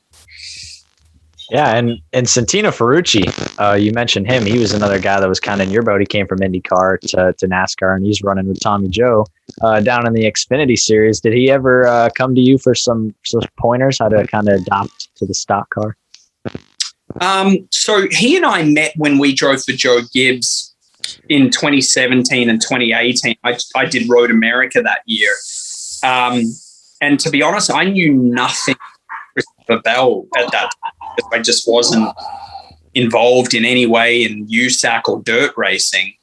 Yeah, and Santino Ferrucci, you mentioned him. He was another guy that was kind of in your boat. He came from IndyCar to NASCAR, and he's running with Tommy Joe down in the Xfinity Series. Did he ever come to you for some pointers how to kind of adopt to the stock car? So he and I met when we drove for Joe Gibbs in 2017 and 2018. I did Road America that year. And to be honest, I knew nothing Christopher Bell at that time. I just wasn't involved in any way in USAC or dirt racing.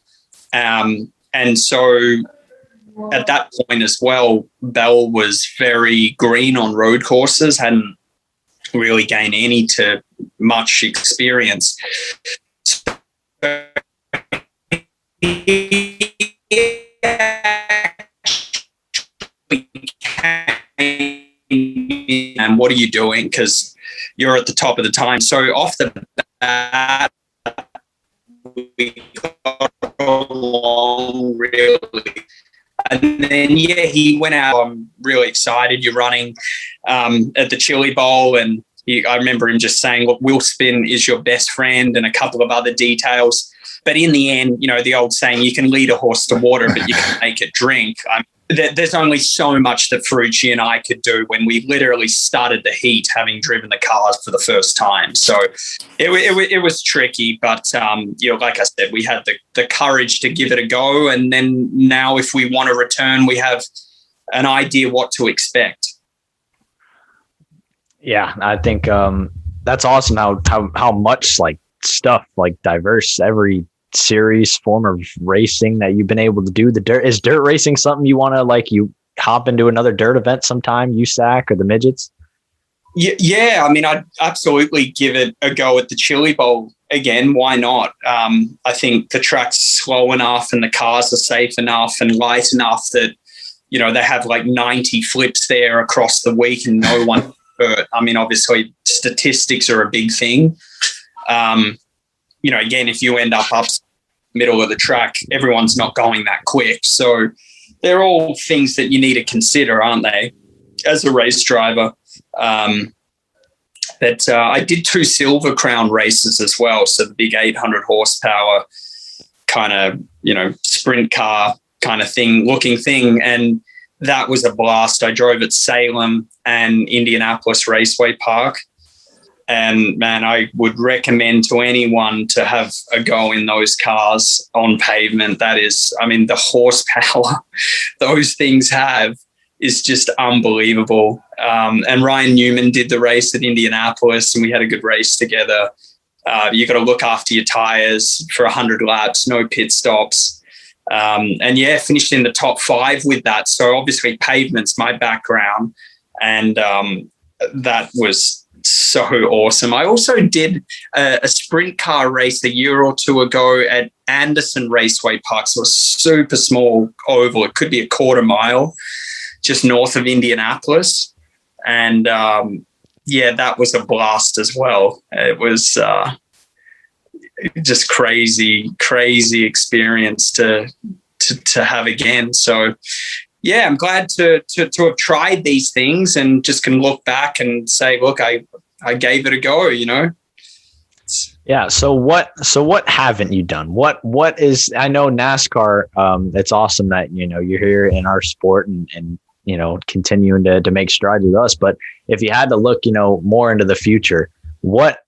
And so at that point as well, Bell was very green on road courses, hadn't really gained any to much experience. And what are you doing? Because you're at the top of the time. So off the bat, we got along really. And then, yeah, he went out. I'm really excited. You're running at the Chili Bowl, and I remember him just saying, look, wheel spin is your best friend, and a couple of other details. But in the end, the old saying, you can lead a horse to water, but you can make it drink. There's only so much that Ferrucci and I could do when we literally started the heat, having driven the cars for the first time. So it was tricky, but like I said, we had the courage to give it a go. And then now if we want to return, we have an idea what to expect. Yeah, I think that's awesome how much like stuff, like diverse, every series, form of racing that you've been able to do. Is dirt racing something you want to, like, you hop into another dirt event sometime, USAC or the midgets? Yeah, I mean, I'd absolutely give it a go at the Chili Bowl again. Why not? I think the track's slow enough and the cars are safe enough and light enough that, they have like 90 flips there across the week and no one hurt. I mean, obviously statistics are a big thing. Again, if you end up middle of the track, everyone's not going that quick. So they're all things that you need to consider, aren't they, as a race driver? But I did 2 Silver Crown races as well. So the big 800 horsepower kind of, sprint car kind of looking thing. And that was a blast. I drove at Salem and Indianapolis Raceway Park. And man, I would recommend to anyone to have a go in those cars on pavement. That is, I mean, the horsepower those things have is just unbelievable. And Ryan Newman did the race at Indianapolis, and we had a good race together. You got to look after your tires for 100 laps, no pit stops. And yeah, finished in the top 5 with that. So obviously pavement's my background, and that was so awesome. I also did a sprint car race a year or 2 ago at Anderson Raceway Park. So a super small oval. It could be a quarter mile just north of Indianapolis. And that was a blast as well. It was just crazy experience to have again. So yeah, I'm glad to have tried these things and just can look back and say, look, I gave it a go, Yeah. So what haven't you done? What is, I know NASCAR, it's awesome that, you're here in our sport and continuing to make strides with us. But if you had to look, more into the future, what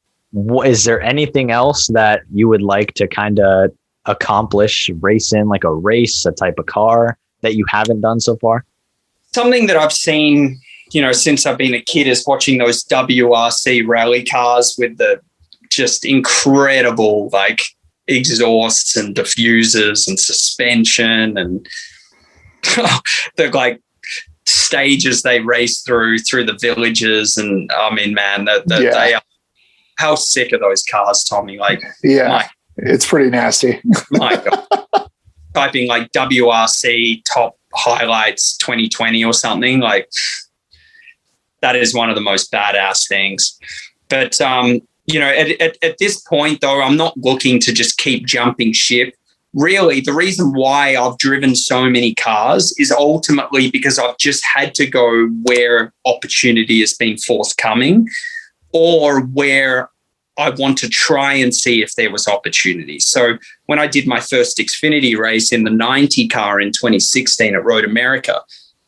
is there anything else that you would like to kind of accomplish, race in, like a race, a type of car that you haven't done so far? Something that I've seen, since I've been a kid is watching those WRC rally cars with the just incredible like exhausts and diffusers and suspension and the like stages they race through the villages. And I mean, man, they are, how sick are those cars, Tommy? Like, yeah, it's pretty nasty. My God. Typing like WRC top highlights 2020 or something, like that is one of the most badass things. But at this point though, I'm not looking to just keep jumping ship. Really, the reason why I've driven so many cars is ultimately because I've just had to go where opportunity has been forthcoming, or where I want to try and see if there was opportunity. So when I did my first Xfinity race in the 90 car in 2016 at Road America,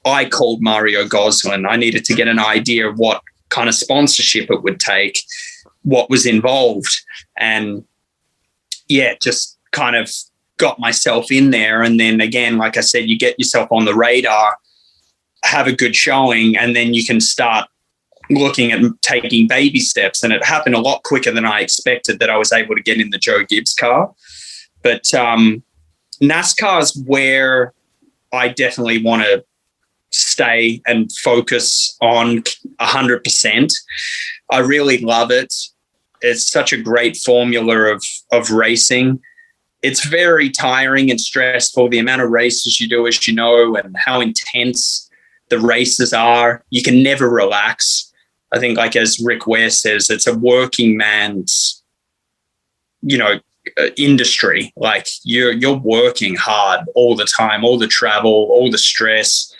I called Mario Goslin. I needed to get an idea of what kind of sponsorship it would take, what was involved. And yeah, just kind of got myself in there. And then again, like I said, you get yourself on the radar, have a good showing, and then you can start looking at taking baby steps. And it happened a lot quicker than I expected that I was able to get in the Joe Gibbs car. But NASCAR is where I definitely want to stay and focus on 100%. I really love it. It's such a great formula of racing. It's very tiring and stressful, the amount of races you do, as you know, and how intense the races are. You can never relax. I think, like as Rick Ware says, it's a working man's, industry. Like you're working hard all the time, all the travel, all the stress,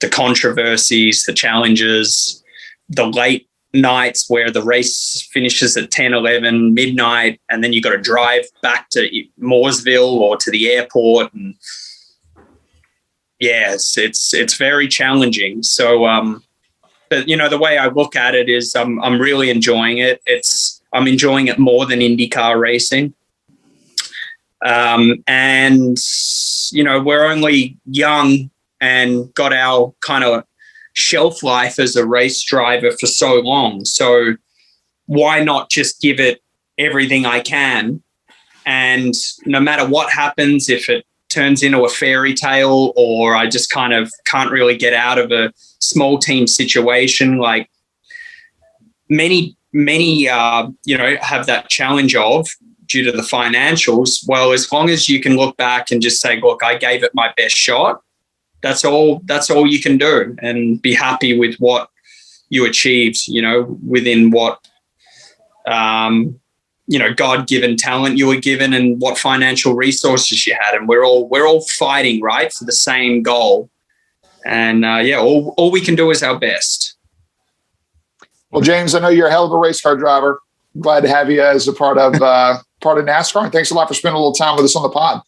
the controversies, the challenges, the late nights where the race finishes at 10, 11, midnight, and then you got to drive back to Mooresville or to the airport. And yes, it's very challenging. So, but the way I look at it is I'm really enjoying it. I'm enjoying it more than IndyCar racing. And, we're only young and got our kind of shelf life as a race driver for so long. So why not just give it everything I can? And no matter what happens, if it turns into a fairy tale or I just kind of can't really get out of a small team situation, like many, have that challenge of due to the financials. Well, as long as you can look back and just say, look, I gave it my best shot. That's all you can do, and be happy with what you achieved, within what, God-given talent you were given and what financial resources you had. And we're all fighting, right, for the same goal. And all we can do is our best. Well, James, I know you're a hell of a race car driver. Glad to have you as a part of NASCAR. And thanks a lot for spending a little time with us on the pod.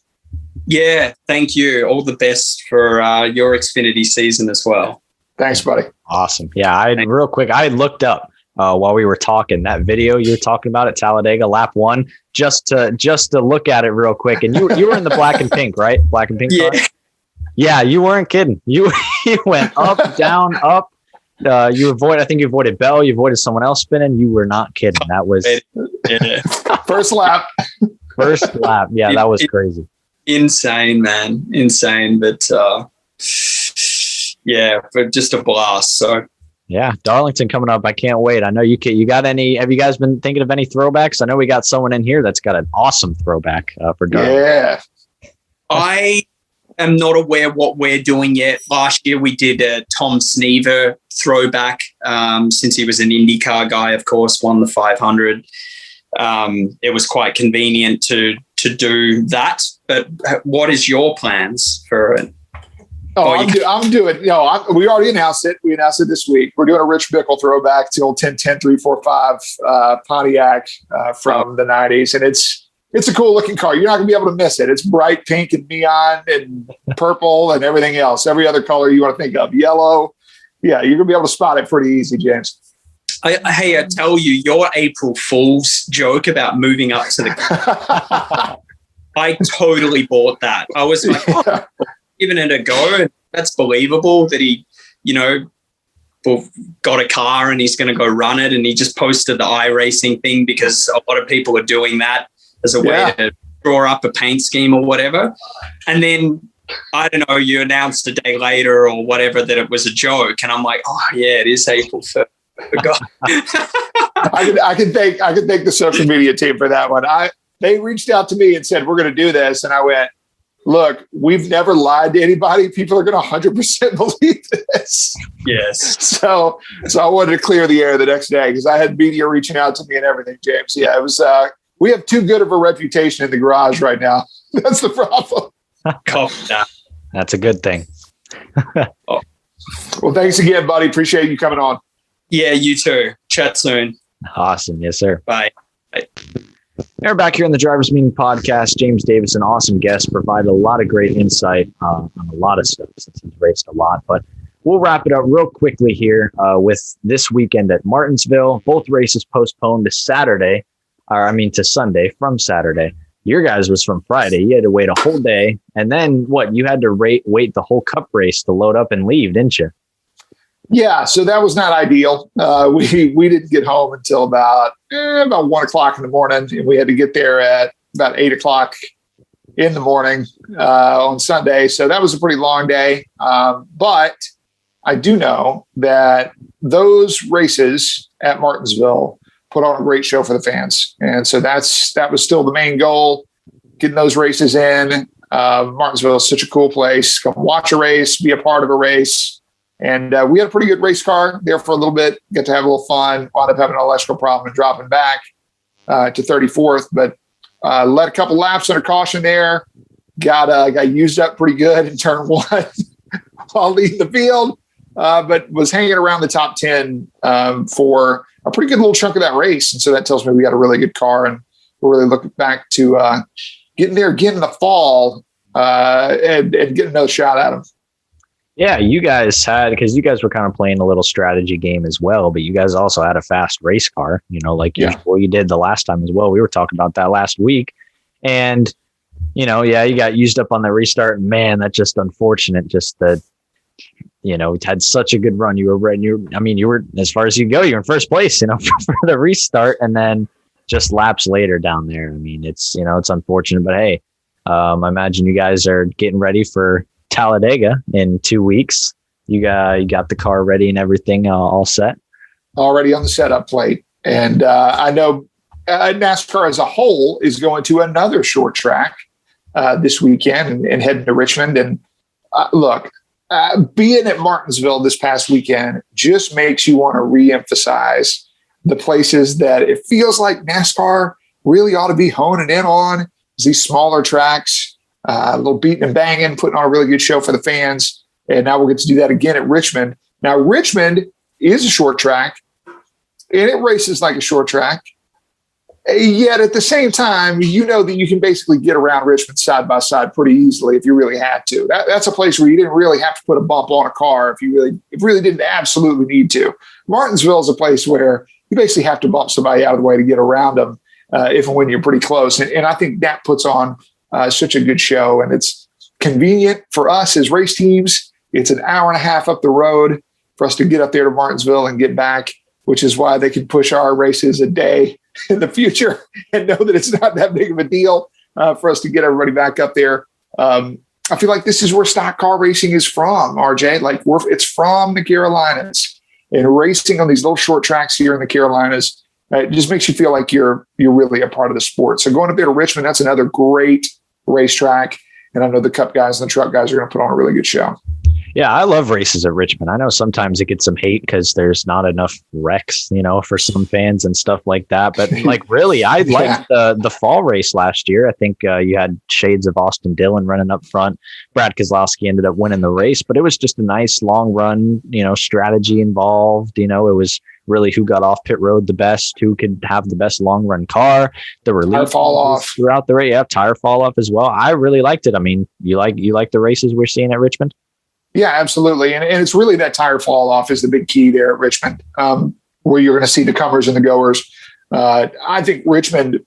Yeah, thank you. All the best for your Xfinity season as well. Thanks, buddy. Awesome. Yeah, I looked up while we were talking that video you were talking about at Talladega lap 1, just to look at it real quick. And you were in the black and pink, right? Black and pink car? Yeah, you weren't kidding. You went up, down, up. I think you avoided Bell. You avoided someone else spinning. You were not kidding. That was first lap. First lap. Yeah, that was crazy. Insane, man. Insane. But but just a blast. So yeah, Darlington coming up. I can't wait. I know you got any, have you guys been thinking of any throwbacks? I know we got someone in here that's got an awesome throwback for Darlington. Yeah. I am not aware what we're doing yet. Last year we did a Tom Sneaver throwback, since he was an IndyCar guy, of course, won the 500. It was quite convenient to do that. But what is your plans for it? I'm doing. We already announced it. We announced it this week. We're doing a Rich Bickle throwback to old 1010 345 Pontiac from the 90s, and it's a cool looking car. You're not going to be able to miss it. It's bright pink and neon and purple and everything else. Every other color you want to think of. Yellow. Yeah, you're going to be able to spot it pretty easy, James. I tell you, your April Fool's joke about moving up to the I totally bought that. I was like, giving it a go. That's believable that he, got a car and he's going to go run it. And he just posted the iRacing thing because a lot of people are doing that as a way to draw up a paint scheme or whatever. And then, I don't know, you announced a day later or whatever that it was a joke. And I'm like, oh, yeah, it is April 1st. I can thank the social media team for that one. They reached out to me and said, we're going to do this. And I went, look, we've never lied to anybody. People are going to 100% believe this. Yes. So I wanted to clear the air the next day because I had media reaching out to me and everything, James. Yeah, it was, we have too good of a reputation in the garage right now. That's the problem. That's a good thing. Well, thanks again, buddy. Appreciate you coming on. Yeah, you too. Chat soon. Awesome. Yes, sir. Bye. We're back here on the Drivers Meeting Podcast. James Davis, an awesome guest, provided a lot of great insight on a lot of stuff since he's raced a lot. But we'll wrap it up real quickly here with this weekend at Martinsville. Both races postponed to Sunday from Saturday. Your guys was from Friday. You had to wait a whole day. And then you had to wait the whole Cup race to load up and leave, didn't you? Yeah, so that was not ideal. We didn't get home until about 1 o'clock in the morning, and we had to get there at about 8 o'clock in the morning on Sunday. So that was a pretty long day. But I do know that those races at Martinsville put on a great show for the fans, and so that was still the main goal, getting those races in. Martinsville is such a cool place. Come watch a race, be a part of a race. And we had a pretty good race car there for a little bit, got to have a little fun, wound up having an electrical problem and dropping back to 34th, but led a couple laps under caution there, got used up pretty good in turn 1 while leading the field. but was hanging around the top 10 for a pretty good little chunk of that race. And so that tells me we got a really good car, and we're really looking back to getting there again in the fall and getting another shot at them. Yeah, you guys had, because you guys were kind of playing a little strategy game as well, but you guys also had a fast race car, like you did the last time as well. We were talking about that last week. And, you got used up on the restart. Man, that's just unfortunate. Just that, we had such a good run. You were, as far as you go, you're in first place, for the restart. And then just laps later down there. I mean, it's unfortunate, but hey, I imagine you guys are getting ready for Talladega in 2 weeks. You got the car ready and everything all set? Already on the setup plate. And I know NASCAR as a whole is going to another short track this weekend and heading to Richmond. And look, being at Martinsville this past weekend just makes you want to reemphasize the places that it feels like NASCAR really ought to be honing in on. These smaller tracks, a little beating and banging, putting on a really good show for the fans. And now we'll get to do that again at Richmond. Now, Richmond is a short track, and it races like a short track. Yet at the same time, that you can basically get around Richmond side by side pretty easily if you really had to. That's a place where you didn't really have to put a bump on a car if you really didn't absolutely need to. Martinsville is a place where you basically have to bump somebody out of the way to get around them if and when you're pretty close. And I think that puts on such a good show, and it's convenient for us as race teams. It's an hour and a half up the road for us to get up there to Martinsville and get back, which is why they can push our races a day in the future and know that it's not that big of a deal for us to get everybody back up there. I feel like this is where stock car racing is from, RJ. It's from the Carolinas, and racing on these little short tracks here in the Carolinas, it just makes you feel like you're really a part of the sport. So going up there to Richmond, that's another great racetrack. And I know the Cup guys and the truck guys are going to put on a really good show. Yeah, I love races at Richmond. I know sometimes it gets some hate because there's not enough wrecks, for some fans and stuff like that. But really, I liked the fall race last year. I think you had shades of Austin Dillon running up front. Brad Keselowski ended up winning the race, but it was just a nice long run, strategy involved. It was really who got off pit road the best, who could have the best long run car. There were tire fall off throughout the race. Yeah, tire fall off as well. I really liked it. I mean, you like the races we're seeing at Richmond? Yeah, absolutely. And it's really that tire fall off is the big key there at Richmond, where you're going to see the comers and the goers. I think Richmond,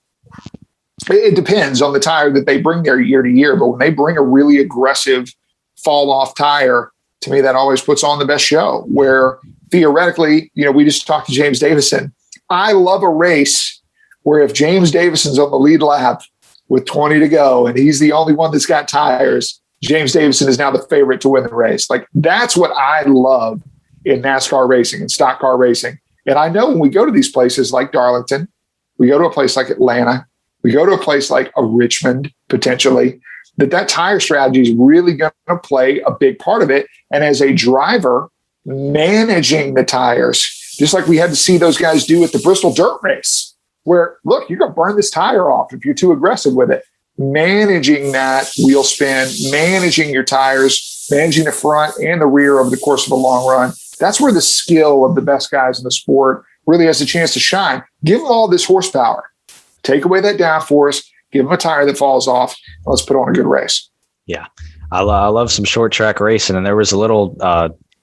it depends on the tire that they bring there year to year, but when they bring a really aggressive fall off tire, to me, that always puts on the best show, where theoretically, we just talked to James Davison. I love a race where if James Davison's on the lead lap with 20 to go and he's the only one that's got tires, James Davison is now the favorite to win the race. That's what I love in NASCAR racing and stock car racing. And I know when we go to these places like Darlington, we go to a place like Atlanta, we go to a place like a Richmond, potentially, that tire strategy is really going to play a big part of it. And as a driver, managing the tires, just like we had to see those guys do at the Bristol Dirt Race, where, look, you're going to burn this tire off if you're too aggressive with it. Managing that wheel spin, managing your tires, managing the front and the rear over the course of a long run. That's where the skill of the best guys in the sport really has a chance to shine. Give them all this horsepower. Take away that downforce. Give them a tire that falls off. And let's put on a good race. Yeah. I love some short track racing. And there was a little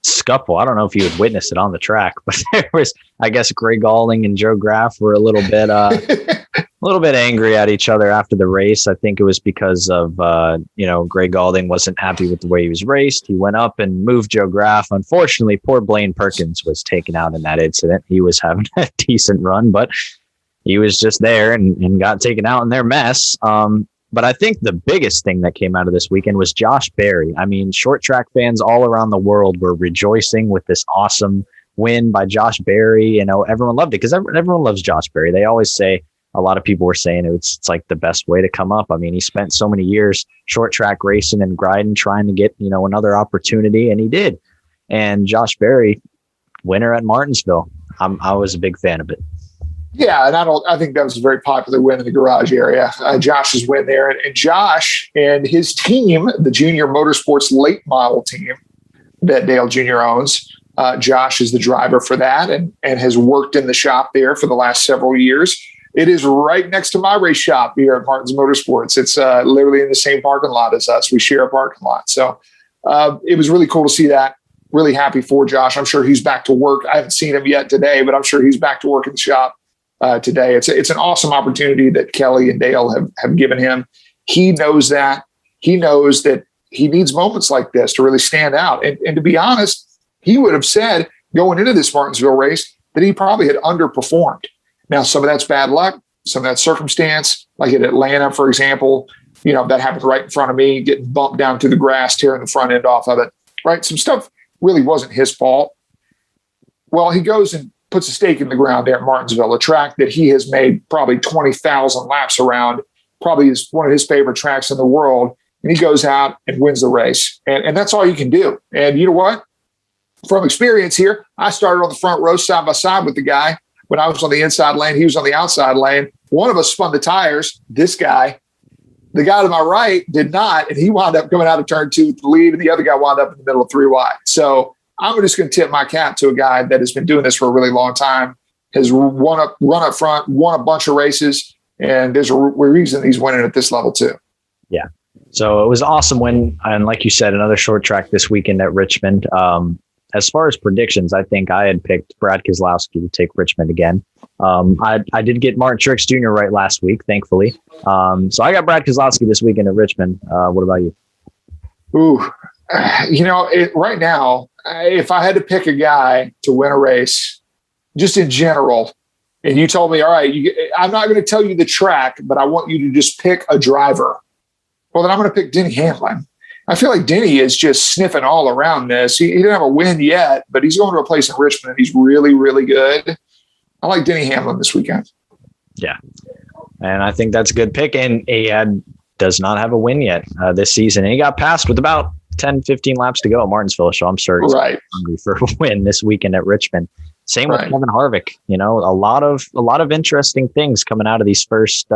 scuffle. I don't know if you had witnessed it on the track, but there was, I guess, Greg Galding and Joe Graf were a little bit angry at each other after the race. I think it was because of, Greg Galding wasn't happy with the way he was raced. He went up and moved Joe Graf. Unfortunately, poor Blaine Perkins was taken out in that incident. He was having a decent run, but he was just there and got taken out in their mess. But I think the biggest thing that came out of this weekend was Josh Berry. I mean, short track fans all around the world were rejoicing with this awesome win by Josh Berry. Everyone loved it because everyone loves Josh Berry. They always say, a lot of people were saying it's like the best way to come up. I mean, he spent so many years short track racing and grinding, trying to get, another opportunity, and he did. And Josh Berry, winner at Martinsville. I was a big fan of it. Yeah, and I think that was a very popular win in the garage area. Josh's win there. And Josh and his team, the Junior Motorsports late model team, that Dale Jr. owns. Josh is the driver for that and has worked in the shop there for the last several years. It is right next to my race shop here at Martin's Motorsports. It's literally in the same parking lot as us. We share a parking lot. So it was really cool to see that. Really happy for Josh. I'm sure he's back to work. I haven't seen him yet today, but I'm sure he's back to work in the shop today. It's an awesome opportunity that Kelly and Dale have given him. He knows that. He knows that he needs moments like this to really stand out. And to be honest, he would have said going into this Martinsville race that he probably had underperformed. Now, some of that's bad luck, some of that's circumstance, like at Atlanta, for example, that happened right in front of me, getting bumped down through the grass, tearing the front end off of it, right? Some stuff really wasn't his fault. Well, he goes and puts a stake in the ground there at Martinsville, a track that he has made probably 20,000 laps around, probably is one of his favorite tracks in the world. And he goes out and wins the race. And that's all you can do. And you know what? From experience here, I started on the front row side by side with the guy. When I was on the inside lane, he was on the outside lane. One of us spun the tires. This guy, the guy to my right, did not. And he wound up coming out of turn 2 with the lead. And the other guy wound up in the middle of 3 wide. So I'm just going to tip my cap to a guy that has been doing this for a really long time, has run up front, won a bunch of races. And there's a reason he's winning at this level too. Yeah. So it was an awesome win. And like you said, another short track this weekend at Richmond. As far as predictions, I think I had picked Brad Keselowski to take Richmond again. I did get Martin Truex Jr. right last week, thankfully. So I got Brad Keselowski this weekend at Richmond. What about you? Ooh, right now, if I had to pick a guy to win a race, just in general, and you told me, all right, I'm not going to tell you the track, but I want you to just pick a driver. Well, then I'm going to pick Denny Hamlin. I feel like Denny is just sniffing all around this. He didn't have a win yet, but he's going to a place in Richmond, and he's really, really good. I like Denny Hamlin this weekend. Yeah, and I think that's a good pick. And he does not have a win yet this season. And he got passed with about 10, 15 laps to go at Martinsville, so I'm sure he's hungry for a win this weekend at Richmond. Same with Kevin Harvick. A lot of interesting things coming out of this first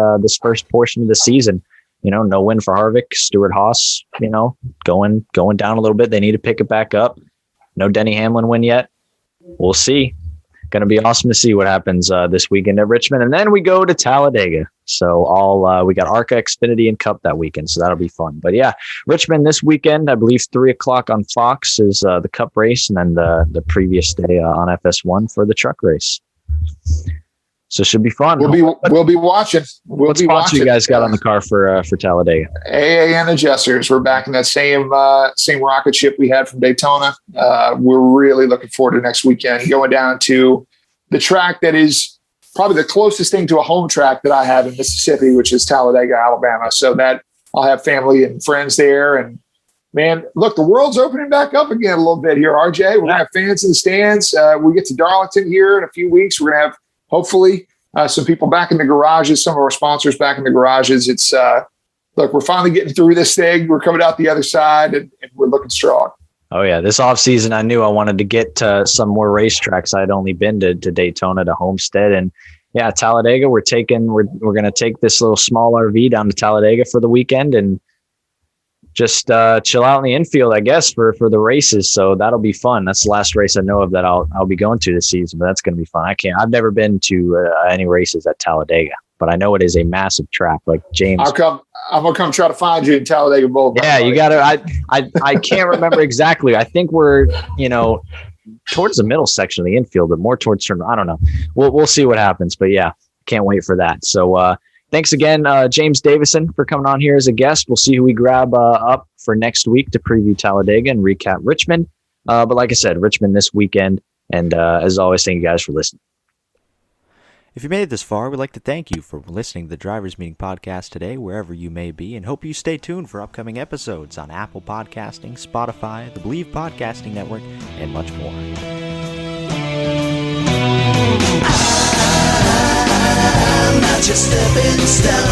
portion of the season. No win for Harvick. Stewart-Haas, going down a little bit. They need to pick it back up. No Denny Hamlin win yet. We'll see. Going to be awesome to see what happens this weekend at Richmond. And then we go to Talladega. So we got ARCA, Xfinity, and Cup that weekend. So that'll be fun. But yeah, Richmond this weekend, I believe 3:00 on Fox is the Cup race. And then the previous day on FS1 for the truck race. So it should be fun. We'll be watching. What spots you guys got on the car for Talladega? AAN adjusters. We're back in that same rocket ship we had from Daytona. We're really looking forward to next weekend, going down to the track that is probably the closest thing to a home track that I have in Mississippi, which is Talladega, Alabama. So that I'll have family and friends there. And man, look, the world's opening back up again a little bit here, RJ. We're going to have fans in the stands. We get to Darlington here in a few weeks. We're going to have hopefully some people back in the garages, some of our sponsors back in the garages. It's look, we're finally getting through this thing. We're coming out the other side and we're looking strong. Oh yeah. This off season, I knew I wanted to get to some more racetracks. I'd only been to Daytona, to Homestead, and yeah, Talladega. We're going to take this little small RV down to Talladega for the weekend and just chill out in the infield, I guess, for the races. So that'll be fun. That's the last race I know of that I'll be going to this season, but that's going to be fun. I've never been to any races at Talladega, but I know it is a massive track. Like James, I'm gonna come try to find you in Talladega Boulevard. Yeah, you got to. I can't remember exactly. I think we're towards the middle section of the infield, but more towards turn. I don't know. We'll see what happens, but yeah, can't wait for that. So. Thanks again, James Davison, for coming on here as a guest. We'll see who we grab up for next week to preview Talladega and recap Richmond. But like I said, Richmond this weekend. And as always, thank you guys for listening. If you made it this far, we'd like to thank you for listening to the Drivers Meeting Podcast today, wherever you may be, and hope you stay tuned for upcoming episodes on Apple Podcasting, Spotify, the Believe Podcasting Network, and much more. I'm not your stepping stone.